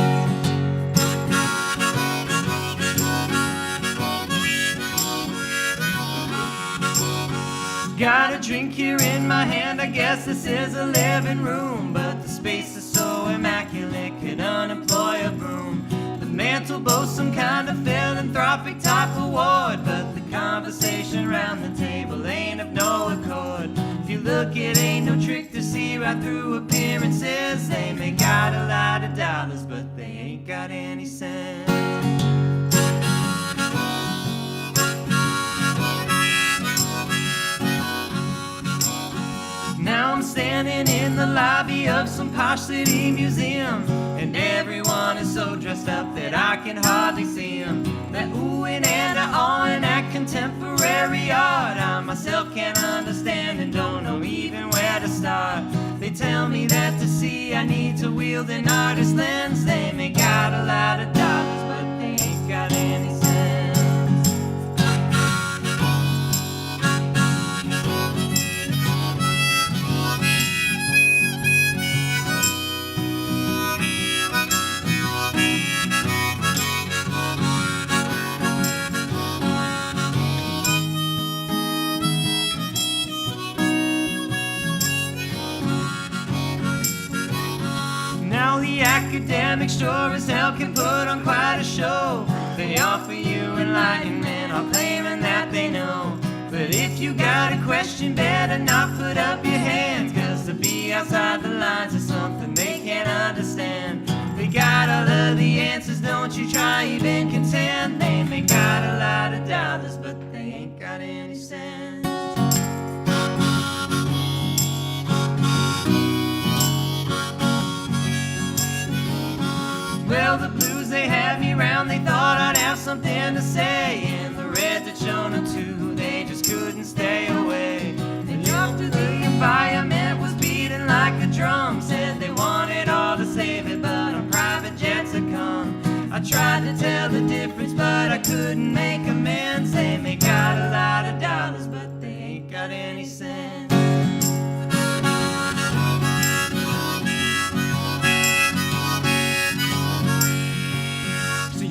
Got a drink here in my hand, I guess this is a living room, but the space is so immaculate, could unemploy a broom. The mantle boasts some kind of philanthropic type award, but the conversation round the table ain't of no accord. If you look, it ain't no trick to see right through appearances. They may got a lot of dollars, but they ain't got any sense. Now I'm standing in the lobby of some posh city museum, and everyone is so dressed up that I can hardly see them. They're oohing and ahhing at contemporary art. I myself can't understand and don't know even where to start. They tell me that to see I need to wield an artist lens. They may got a lot of dollars, but they ain't got any sense. Now the academics sure as hell can put on quite a show. They offer you enlightenment, all claiming that they know. But if you got a question, better not put up your hands, 'cause to be outside the lines is something they can't understand. They got all of the answers, don't you try even contend. They may got a lot of dollars, but they ain't got any sense. Well, the blues, they had me round, they thought I'd have something to say. And the reds had shown them too, they just couldn't stay away. And after the environment was beating like a drum, said they wanted all to save it, but on private jets had come. I tried to tell the difference, but I couldn't make amends. They may got a lot of dollars, but they ain't got any sense.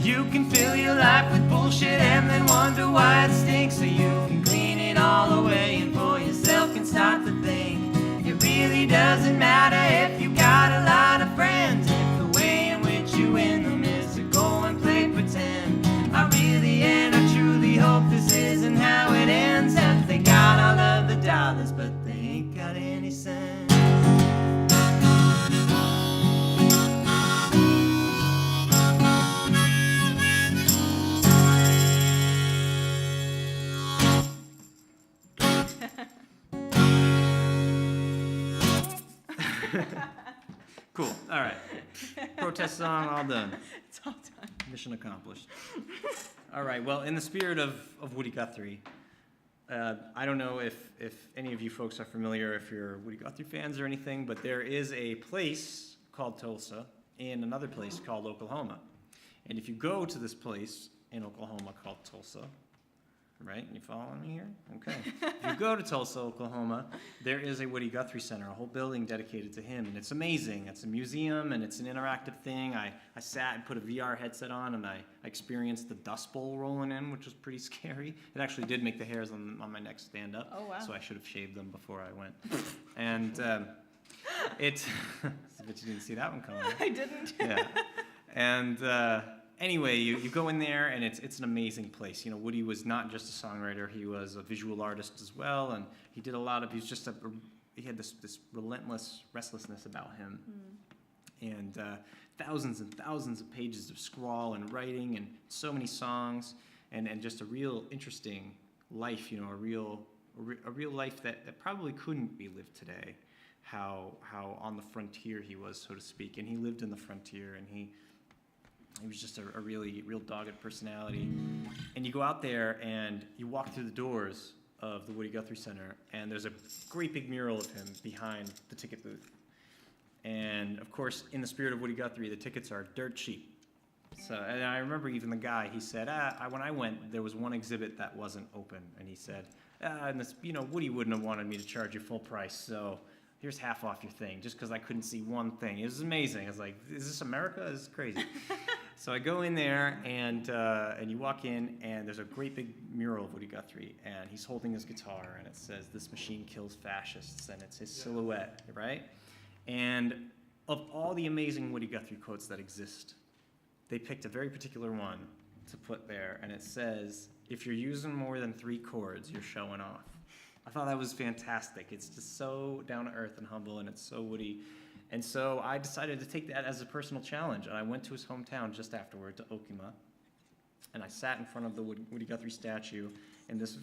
You can fill your life with bullshit and then wonder why it stinks, so you can clean it all away and for yourself can start to think. It really doesn't matter if you got a lot of friends, if the way in which you win them is to go and play pretend. I really and I truly hope this isn't how it ends, that they got all of the dollars but they ain't got any sense. Cool. All right. Protest song, all done. It's all done. Mission accomplished. All right. Well, in the spirit of Woody Guthrie, I don't know if any of you folks are familiar, if you're Woody Guthrie fans or anything, but there is a place called Tulsa and another place called Oklahoma. And if you go to this place in Oklahoma called Tulsa, right? You following me here? Okay. If you go to Tulsa, Oklahoma, there is a Woody Guthrie Center, a whole building dedicated to him, and it's amazing. It's a museum, and it's an interactive thing. I sat and put a VR headset on, and I experienced the Dust Bowl rolling in, which was pretty scary. It actually did make the hairs on my neck stand up. Oh, wow. So I should have shaved them before I went. And it... but you didn't see that one coming. I didn't. Yeah. And... anyway, you go in there, and it's an amazing place. You know, Woody was not just a songwriter; he was a visual artist as well, and he did a lot of. He had this relentless restlessness about him, and thousands and thousands of pages of scrawl and writing, and so many songs, and just a real interesting life. You know, a real life that probably couldn't be lived today. How on the frontier he was, so to speak, and he lived in the frontier, and he was just a real dogged personality. And you go out there and you walk through the doors of the Woody Guthrie Center, and there's a great big mural of him behind the ticket booth. And of course, in the spirit of Woody Guthrie, the tickets are dirt cheap. So, and I remember even the guy, he said, when I went, there was one exhibit that wasn't open, and he said, and this, Woody wouldn't have wanted me to charge you full price, so here's half off your thing, just because I couldn't see one thing. It was amazing. I was like, is this America? This is crazy. So I go in there, and you walk in, and there's a great big mural of Woody Guthrie, and he's holding his guitar, and it says, "This machine kills fascists," and it's his silhouette, right? And of all the amazing Woody Guthrie quotes that exist, they picked a very particular one to put there, and it says, "If you're using more than 3 chords, you're showing off." I thought that was fantastic. It's just so down to earth and humble, and it's so Woody. And so I decided to take that as a personal challenge, and I went to his hometown just afterward to Okima, and I sat in front of the Woody Guthrie statue in this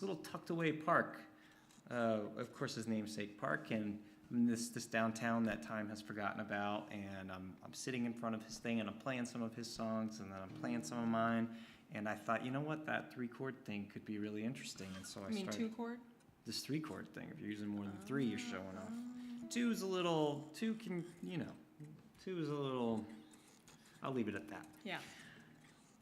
little tucked away park, of course his namesake park, and this downtown that time has forgotten about, and I'm sitting in front of his thing, and I'm playing some of his songs, and then I'm playing some of mine, and I thought, you know what, that 3-chord thing could be really interesting, and so I started. 2-chord? This 3-chord thing. If you're using more than 3, you're showing off. 2 is a little. 2 is a little. I'll leave it at that. Yeah.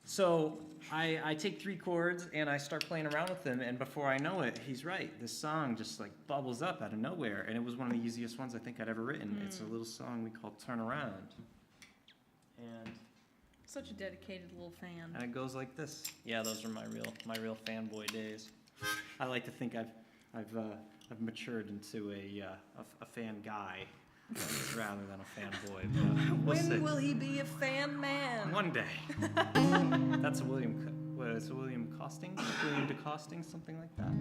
So I take 3 chords and I start playing around with them, and before I know it, he's right. This song just like bubbles up out of nowhere, and it was one of the easiest ones I think I'd ever written. It's a little song we call "Turn Around," and Such a dedicated little fan. it goes like this. Yeah, those are my real fanboy days. I like to think I've matured into a fan guy rather than a fanboy. We'll see. When will he be a fan man? One day. That's a William Costing? William DeCosting, something like that.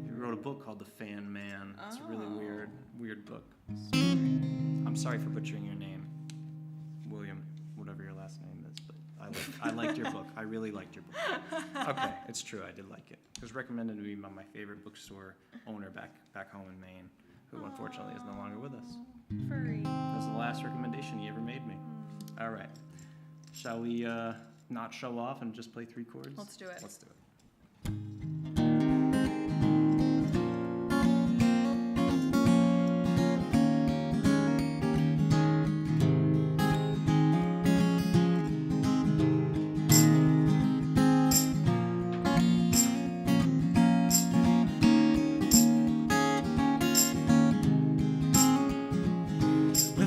He wrote a book called The Fan Man. It's a really weird book. I'm sorry for butchering your name, William, whatever your last name is, but I liked your book. I really liked your book. Okay, it's true. I did like it. It was recommended to me by my favorite bookstore owner back home in Maine, who unfortunately is no longer with us. Furry. That was the last recommendation he ever made me. All right. Shall we not show off and just play 3 chords? Let's do it. Let's do it.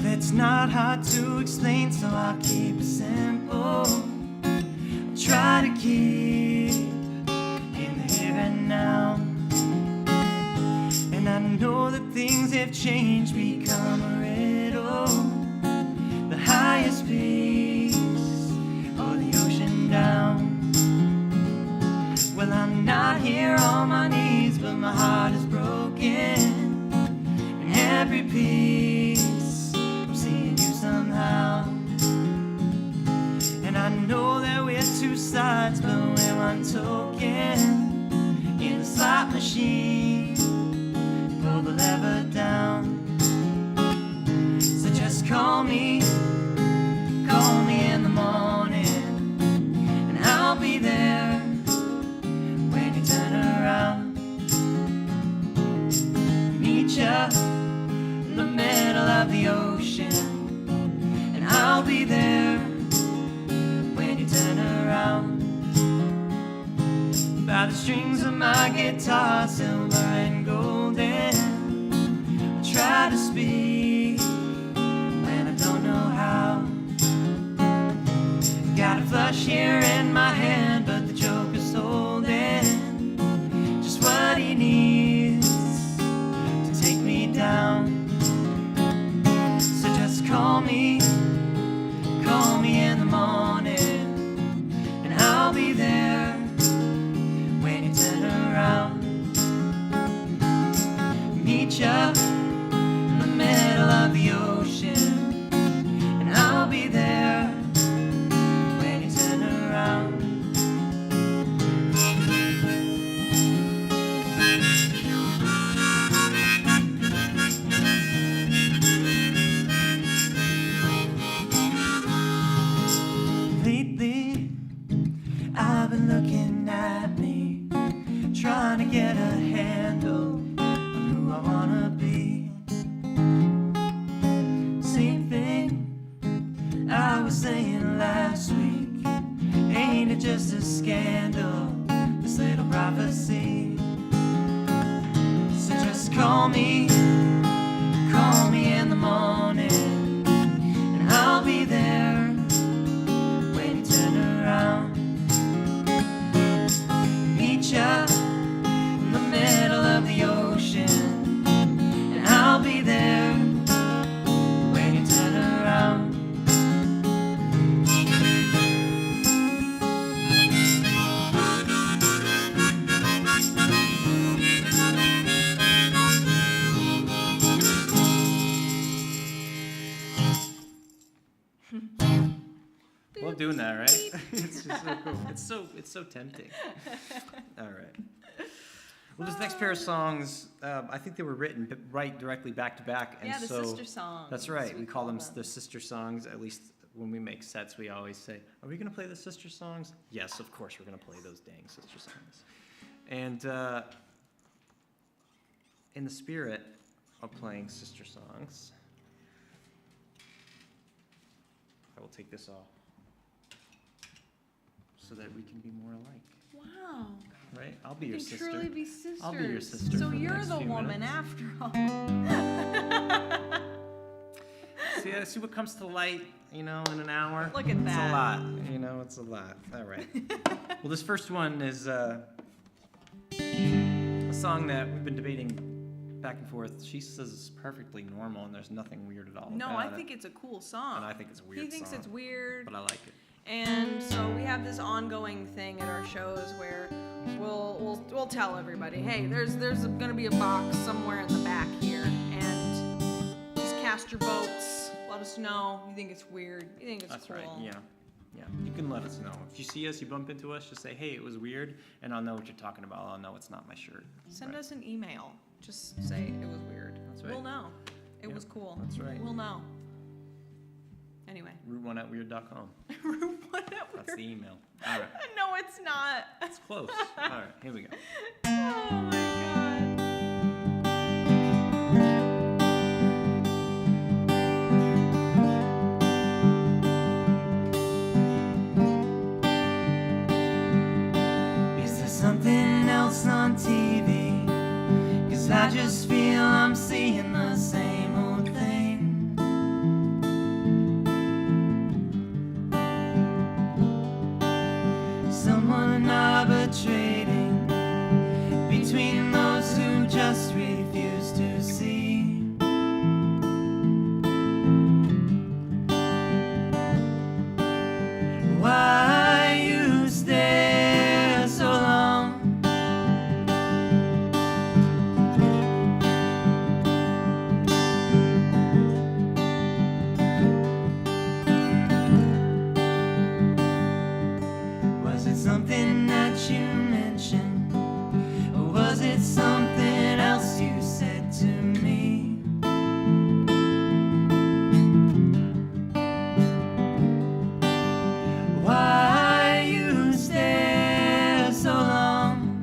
It's not hard to explain, so I'll keep it simple. I'll try to keep in the here and now. And I know that things have changed, become a riddle. The highest peaks or the ocean down. Well, I'm not here on my knees, but my heart is broken. And every piece somehow. And I know that we're 2 sides, but we're one token. In the slot machine, pull the lever down. So just call me in the morning, and I'll be there when you turn around. Meet ya in the middle of the ocean, I'll be there when you turn around. By the strings of my guitar, silver and golden, I try to speak when I don't know how. Got a flush here in my hand, but the Joker's holding just what he needs to take me down. So just call me in the morning, and I'll be there when you turn around. Meet ya in the middle of the ocean, and I'll be there when you turn around. just a scandal, this little prophecy. So just call me in the morning, and I'll be there when you turn around. Meet ya in the middle of the ocean, and I'll be there when you turn around. Love doing that, right? It's just so cool. It's so tempting. All right. Well, this next pair of songs, I think they were written right directly back to back, and Yeah, the so sister songs. that's right. We call them the sister songs. At least when we make sets, we always say, "Are we going to play the sister songs?" Yes, of course we're going to play those dang sister songs. And in the spirit of playing sister songs, I will take this off so that we can be more alike. Wow. Right? I'll be We your can sister. truly be sisters. I'll be your sister So for the you're next the few woman minutes. after all. See what comes to light, in an hour? Look at It's that. a lot, it's a lot. All right. Well, this first one is a song that we've been debating back and forth. She says it's perfectly normal and there's nothing weird at all No, about I it. think it's a cool song. And I think it's a weird He thinks song, it's weird. but I like it. And so we have this ongoing thing at our shows where we'll tell everybody, hey, there's gonna be a box somewhere in the back here, and just cast your votes. Let us know. You think it's weird? You think it's That's cool? right, yeah. You can let us know. If you see us, you bump into us, just say, hey, it was weird, and I'll know what you're talking about. I'll know it's not my shirt. Send Right. us an email. Just say it was weird. That's right. We'll know. It Yep, was cool. that's right. We'll know. Anyway. root1@weird.com. That's the email. All right. No, it's not. It's close. All right, here we go. Oh my god. Is there something else on TV? 'Cause I just feel I'm seeing the same old thing. Someone arbitrating between those who just refuse to see. Why you stare so long? Was it something that you mentioned, or was it something else you said to me? Why you stare so long?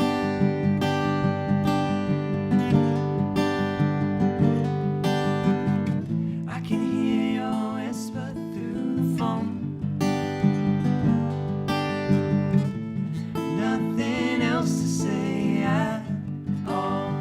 I can hear your whisper through the phone. Nothing else to say at all.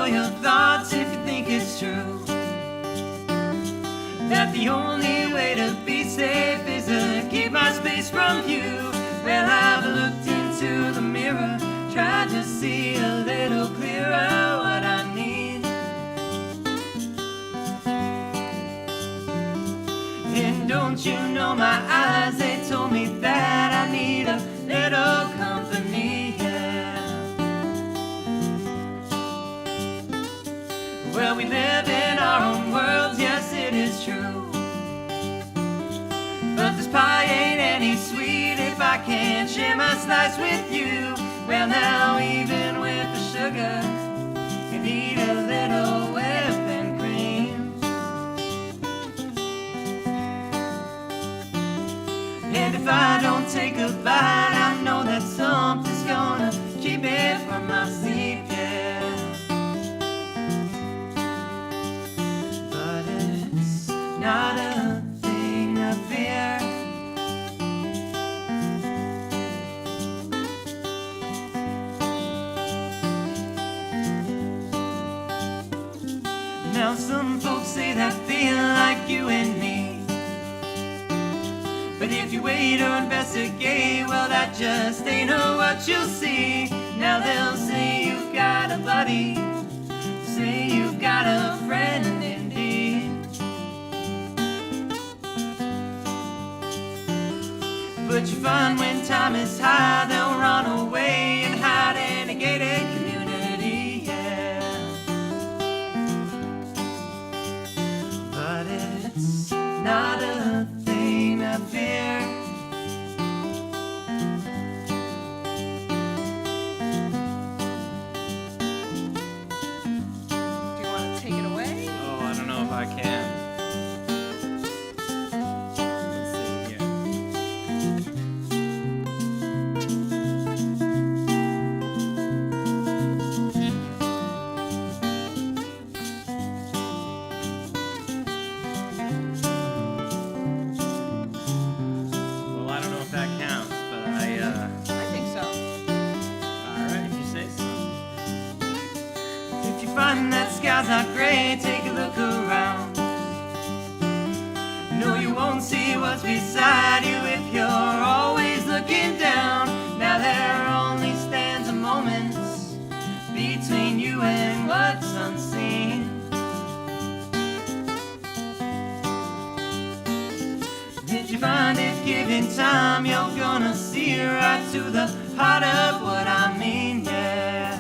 control your thoughts if you think it's true. That the only way to be safe is to keep my space from you. Well, I've looked into the mirror, tried to see a little clearer what I need. And don't you know my eyes, they told me that I need a little company, yeah. Well, we live in our own worlds, yes it is true. But this pie ain't any sweet if I can't share my slice with you. Well, now even with the sugar, you need a little whipping cream. And if I don't take a bite, I know that something's gonna keep me from my sleep, yeah. But it's not a thing to fear. Now some folks say that feel like you and me, but if you wait or investigate, well that just ain't what you'll see. Now they'll say you've got a buddy, say you've got a friend indeed. But you find when time is high, they'll run away and hide in a gated community, yeah. But it's not a thing to fear. Do you want to take it away? Oh, I don't know if I can. Let's see here. Well, I don't know if that counts, but I think so. all right, if you say so. If you find that skies are gray, take a look around. No, you won't see what's beside you if you're always looking down. Now there only stands a moment between you and what's unseen. Did you find if given time you're gonna see right to the heart of what I mean, yeah.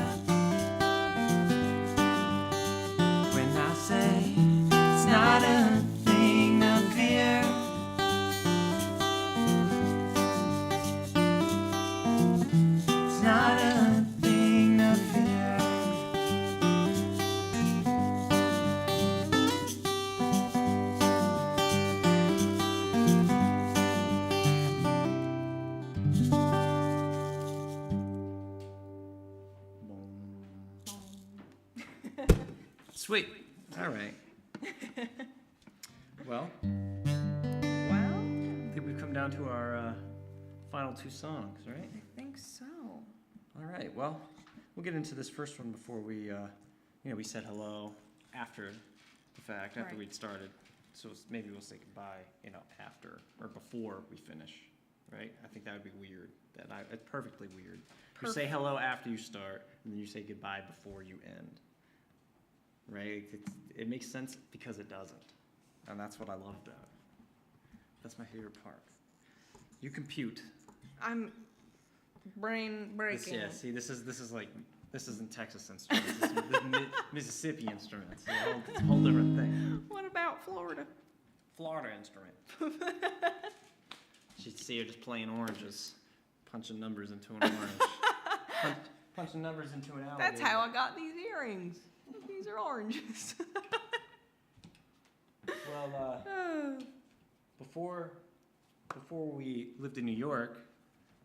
When I say it's not a thing to fear. It's not a thing to fear. Sweet. All right. Well, Well, I think we've come down to our final two songs, right? I think so. All right. Well, we'll get into this first one before we, we said hello after the fact, after Right. we'd started. So maybe we'll say goodbye, after or before we finish, right? I think that would be weird. It's perfectly weird. You say hello after you start, and then you say goodbye before you end. Right? It makes sense because it doesn't. And that's what I love about it. That's my favorite part. You compute. I'm brain breaking. See, this isn't Texas instruments. This is Mississippi instruments. It's a whole different thing. What about Florida? Florida instrument. She'd see her just playing oranges, punching numbers into an orange. Punching numbers into an alligator. That's how I got these earrings. These are oranges. Well, before we lived in New York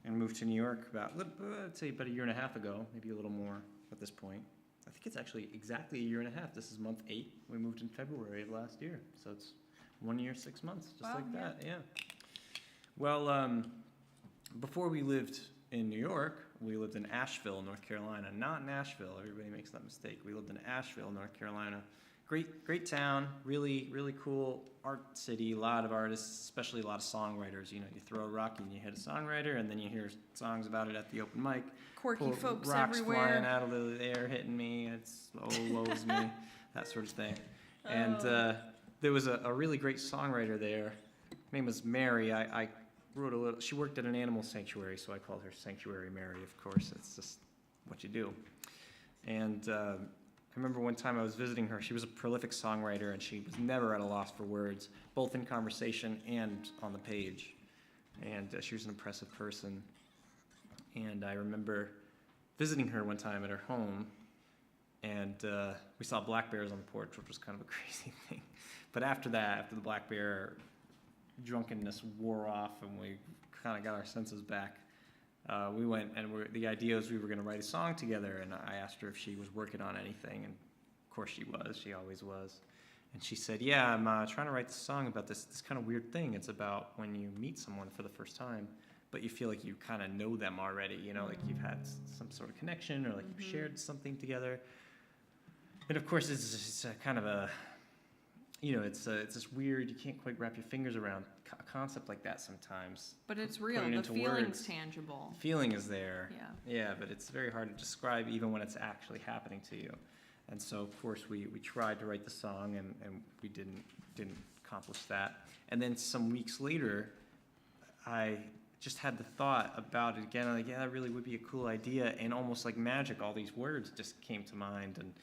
and moved to New York I'd say about a year and a half ago, maybe a little more at this point. I think it's actually exactly a year and a half. This is month 8. We moved in February of last year. So it's 1 year, 6 months, just Wow, like yeah. that, yeah. Well, before we lived in New York. We lived in Asheville, North Carolina, not Nashville. Everybody makes that mistake. We lived in Asheville, North Carolina. Great town, really cool art city, a lot of artists, especially a lot of songwriters. You know, you throw a rock and you hit a songwriter, and then you hear songs about it at the open mic. Quirky Cool folks rocks everywhere. flying out of the air, hitting me. It's woe's me, that sort of thing. And there was a really great songwriter there. Her name was Mary. I wrote a little. She worked at an animal sanctuary, so I called her Sanctuary Mary. Of course, it's just what you do. And I remember one time I was visiting her. She was a prolific songwriter, and she was never at a loss for words, both in conversation and on the page. And she was an impressive person. And I remember visiting her one time at her home, and we saw black bears on the porch, which was kind of a crazy thing. But after that, after the black bear drunkenness wore off and we kind of got our senses back, we went, and the idea was we were going to write a song together, and I asked her if she was working on anything, and of course she was. She always was. And she said, yeah, I'm trying to write this song about this kind of weird thing. It's about when you meet someone for the first time, but you feel like you kind of know them already, you know, like you've had some sort of connection, or like you've shared something together. And of course, it's a kind of a, you know, it's this weird, you can't quite wrap your fingers around a concept like that sometimes. But it's real. Put it The into feeling's words. tangible. The feeling is there. Yeah. Yeah, but it's very hard to describe even when it's actually happening to you. And so, of course, we tried to write the song, and we didn't accomplish that. And then some weeks later, I just had the thought about it again. Like, yeah, that really would be a cool idea. And almost like magic, all these words just came to mind. And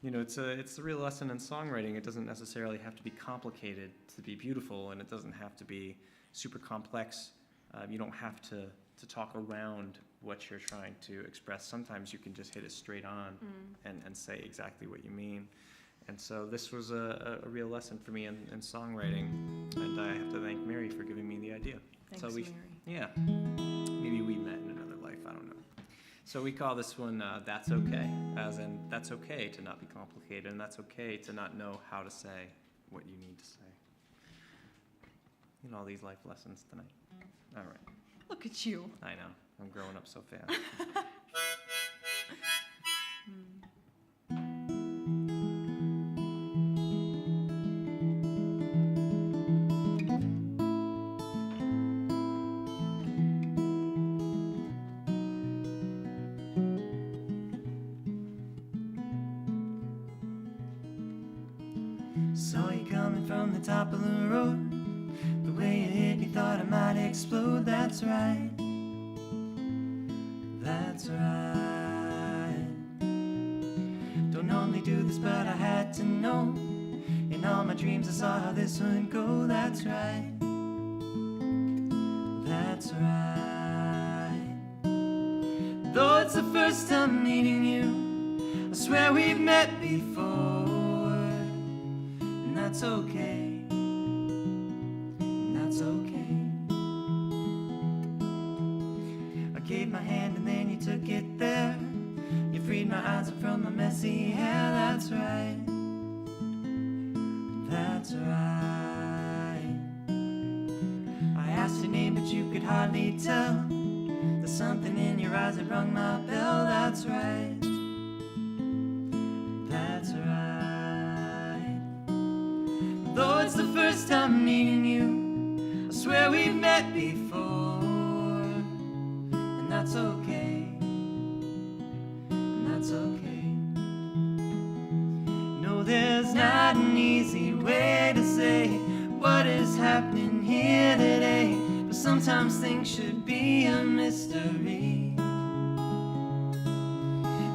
you know, it's the real lesson in songwriting. It doesn't necessarily have to be complicated to be beautiful, and it doesn't have to be super complex. You don't have to talk around what you're trying to express. Sometimes you can just hit it straight on and say exactly what you mean. And so this was a real lesson for me in songwriting, and I have to thank Mary for giving me the idea. Thanks, so Mary. Yeah, maybe we met in another life, I don't know. So we call this one That's Okay, as in that's okay to not be complicated, and that's okay to not know how to say what you need to say. You know, all these life lessons tonight. All right. Look at you. I know, I'm growing up so fast. Saw you coming from the top of the road. The way you hit me, thought I might explode. That's right. That's right. Don't normally do this, but I had to know. In all my dreams I saw how this would go. That's right. That's right. Though it's the first time meeting you, I swear we've met before. And that's okay. And that's okay. I gave my hand and then you took it there. You freed my eyes up from my messy hair. That's right. That's right. I asked your name but you could hardly tell. There's something in your eyes that rung my bell. That's right. That's right. Though it's the first time meeting you, I swear we've met before. And that's okay. And that's okay. No, there's not an easy way to say what is happening here today, but sometimes things should be a mystery.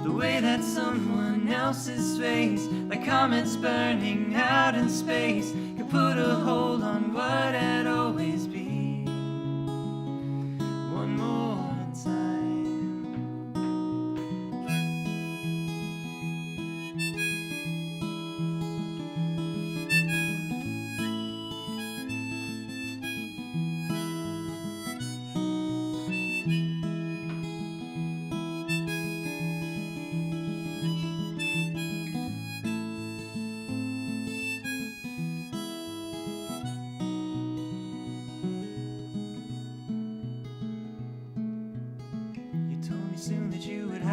The way that someone else's face, like comets burning out in space, could put a hold on what had always been. One more time.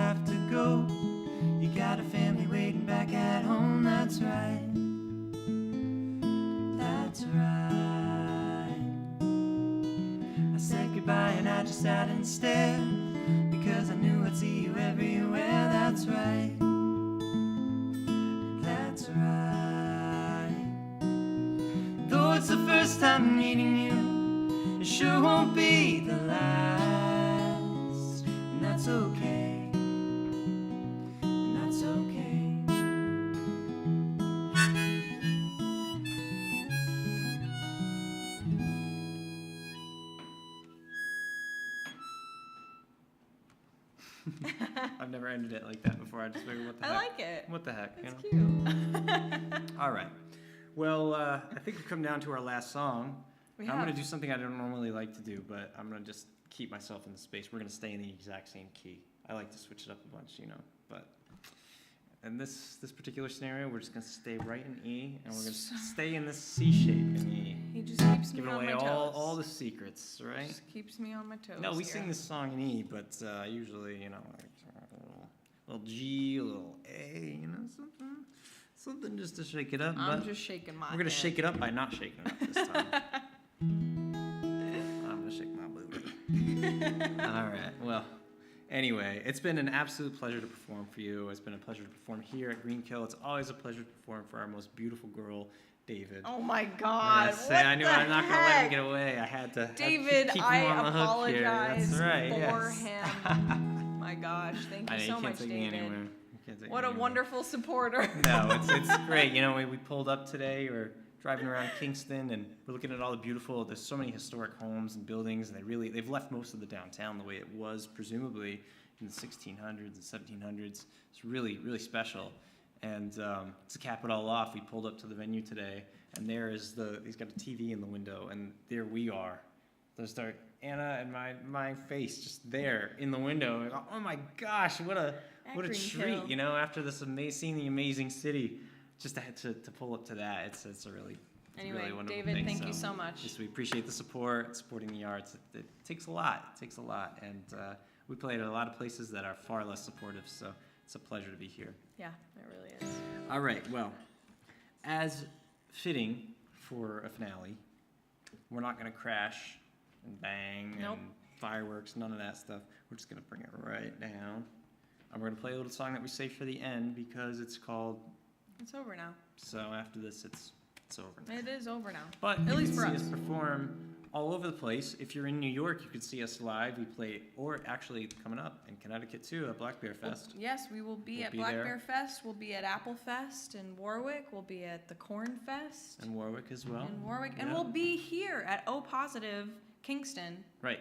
have to go. You got a family waiting back at home, that's right. That's right. I said goodbye and I just sat and stared, because I knew I'd see you everywhere, that's right. That's right. Though it's the first time meeting you, it sure won't be the last. And that's okay. And that's okay. I've never ended it like that before. I just figured, what the I heck? like it. What the heck? It's you know? cute. All right. Well, I think we've come down to our last song. We I'm going to have. do something I don't normally like to do, but I'm going to just keep myself in the space. We're going to stay in the exact same key. I like to switch it up a bunch, you know. But in this particular scenario, we're just going to stay right in E, and we're going to stay in this C shape in E. He just keeps me Giving on away my toes. all the secrets, right? Just keeps me on my toes. No, we here. sing this song in E, but usually, you know, like a little G, a little A, you know, something just to shake it up. I'm but just shaking my we're gonna head. shake it up by not shaking it up this time. I'm gonna shake my booty. All right. Well, anyway, it's been an absolute pleasure to perform for you. It's been a pleasure to perform here at Greenkill. It's always a pleasure to perform for our most beautiful girl, David. Oh my God! Yes, What I knew the I'm not gonna let him heck? get away. I had to. David, keep I him on the hook here. apologize That's right. for yes. him. My gosh, thank I you know, so you can't much, take me David. anywhere. You can't take What me a anywhere. wonderful supporter. No, it's great. You know, we pulled up today. We're driving around Kingston, and we're looking at all the beautiful. There's so many historic homes and buildings, and they've left most of the downtown the way it was, presumably in the 1600s and 1700s. It's really, really special. And to cap it all off, we pulled up to the venue today, and he's got a TV in the window, and there we are. There's Anna and my face just there in the window. And, oh my gosh, what a treat, you know, after this seeing the amazing city, just to pull up to that. It's a really Anyway, really wonderful David, thing. thank you so much. Just we appreciate the support, supporting the arts. It takes a lot. It takes a lot, and we play at a lot of places that are far less supportive. So it's a pleasure to be here. Yeah, it really is. All right. Well, as fitting for a finale, we're not going to crash and bang Nope. and fireworks, none of that stuff. We're just going to bring it right down. And we're going to play a little song that we saved for the end because it's called. It's over now. So after this, it's over now. It is over now. But At you least can for see us. us perform all over the place. If you're in New York, you can see us live. We play, or actually coming up in Connecticut too, at Black Bear Fest. Yes, we will be We'll at be Black there. Bear Fest. We'll be at Apple Fest in Warwick. We'll be at the Corn Fest And Warwick as well. in Warwick. And Yeah. we'll be here at O Positive Kingston. Right.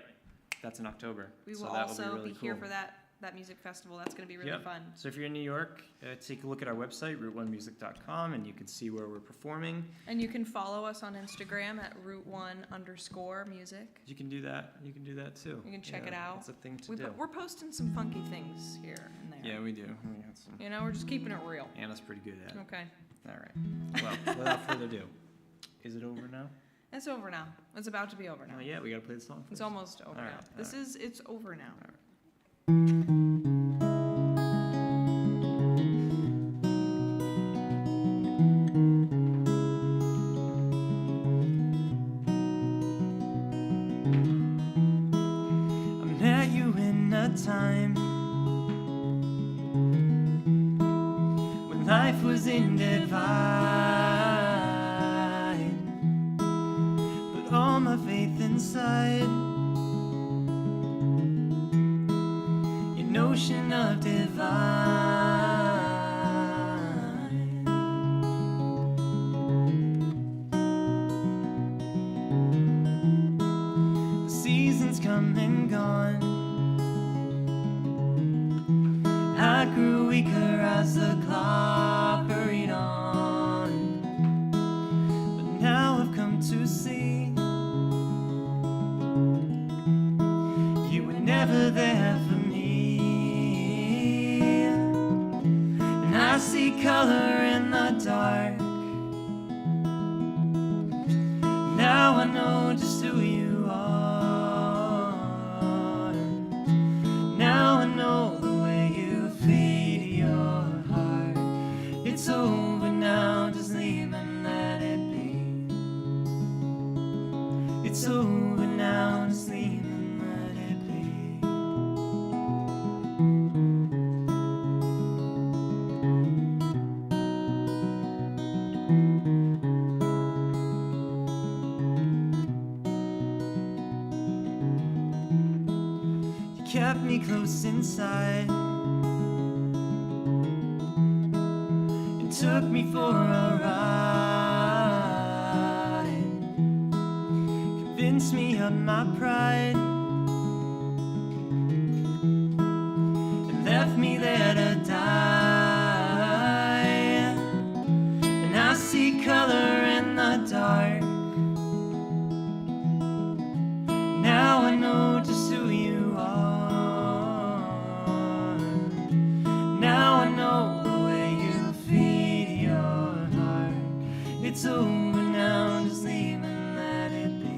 That's in October. We So will that also be really be here cool. for that music festival. That's going to be really Yep. fun. So if you're in New York, take a look at our website, route1music.com, and you can see where we're performing. And you can follow us on Instagram at route1_music. You can do that. You can do that too. You can check it out. It's a thing to do. We're posting some funky things here and there. Yeah, we do. We got some. You know, we're just keeping it real. Anna's pretty good at it. Okay. All right. Well, without further ado, is it over now? It's over now. It's about to be over now. Oh yeah, we gotta play the song. It's first. almost over All now. right, It's over now. All right. I met you in a time when life was in divine, put all my faith inside your notion of divine. The seasons come and gone. I grew weaker as the clock hurried on, but now I've come to see you were never there for me, and I see color in the dark. Now I know just who you are. Now I know the way you It's over now, just leave and let it be. You kept me close inside and took me for a ride, convinced me of my pride, and left me there to die. And I see color in the dark. Now I know just who you are. Now I know the way you feed your heart. It's over now, just leave and let it be.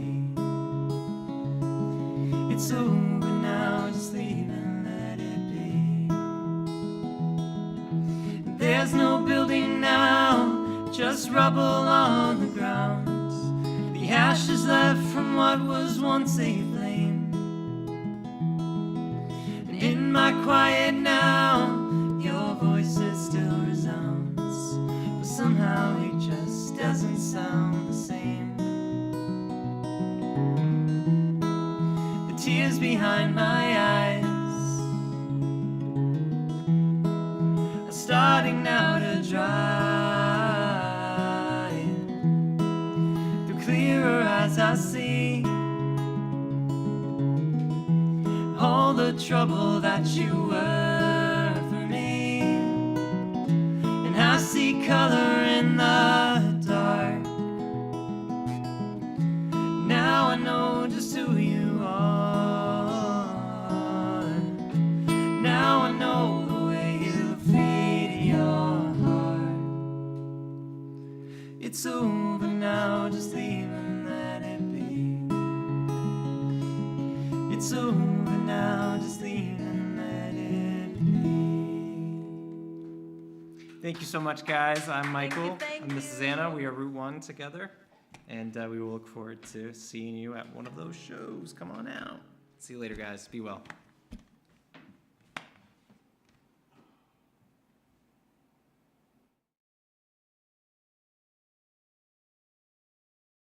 It's over now, just leave and let it be. There's no building now, just rubble on the ground. The ashes left from what was once a flame. And in my quiet now, your voice still resounds, but somehow it just doesn't sound the same. The tears behind my eyes are starting now to dry. Through clearer eyes I see all the trouble that you were for me. And I see color in the dark. Now I know just who you are. Now I know the way you feed your heart. It's over now, just leave and let it be. It's over now, just leave and let it be. Thank you so much, guys. I'm Michael. thank And this is you. Anna. We are Route 1 together. And we will look forward to seeing you at one of those shows. Come on out. See you later, guys. Be well.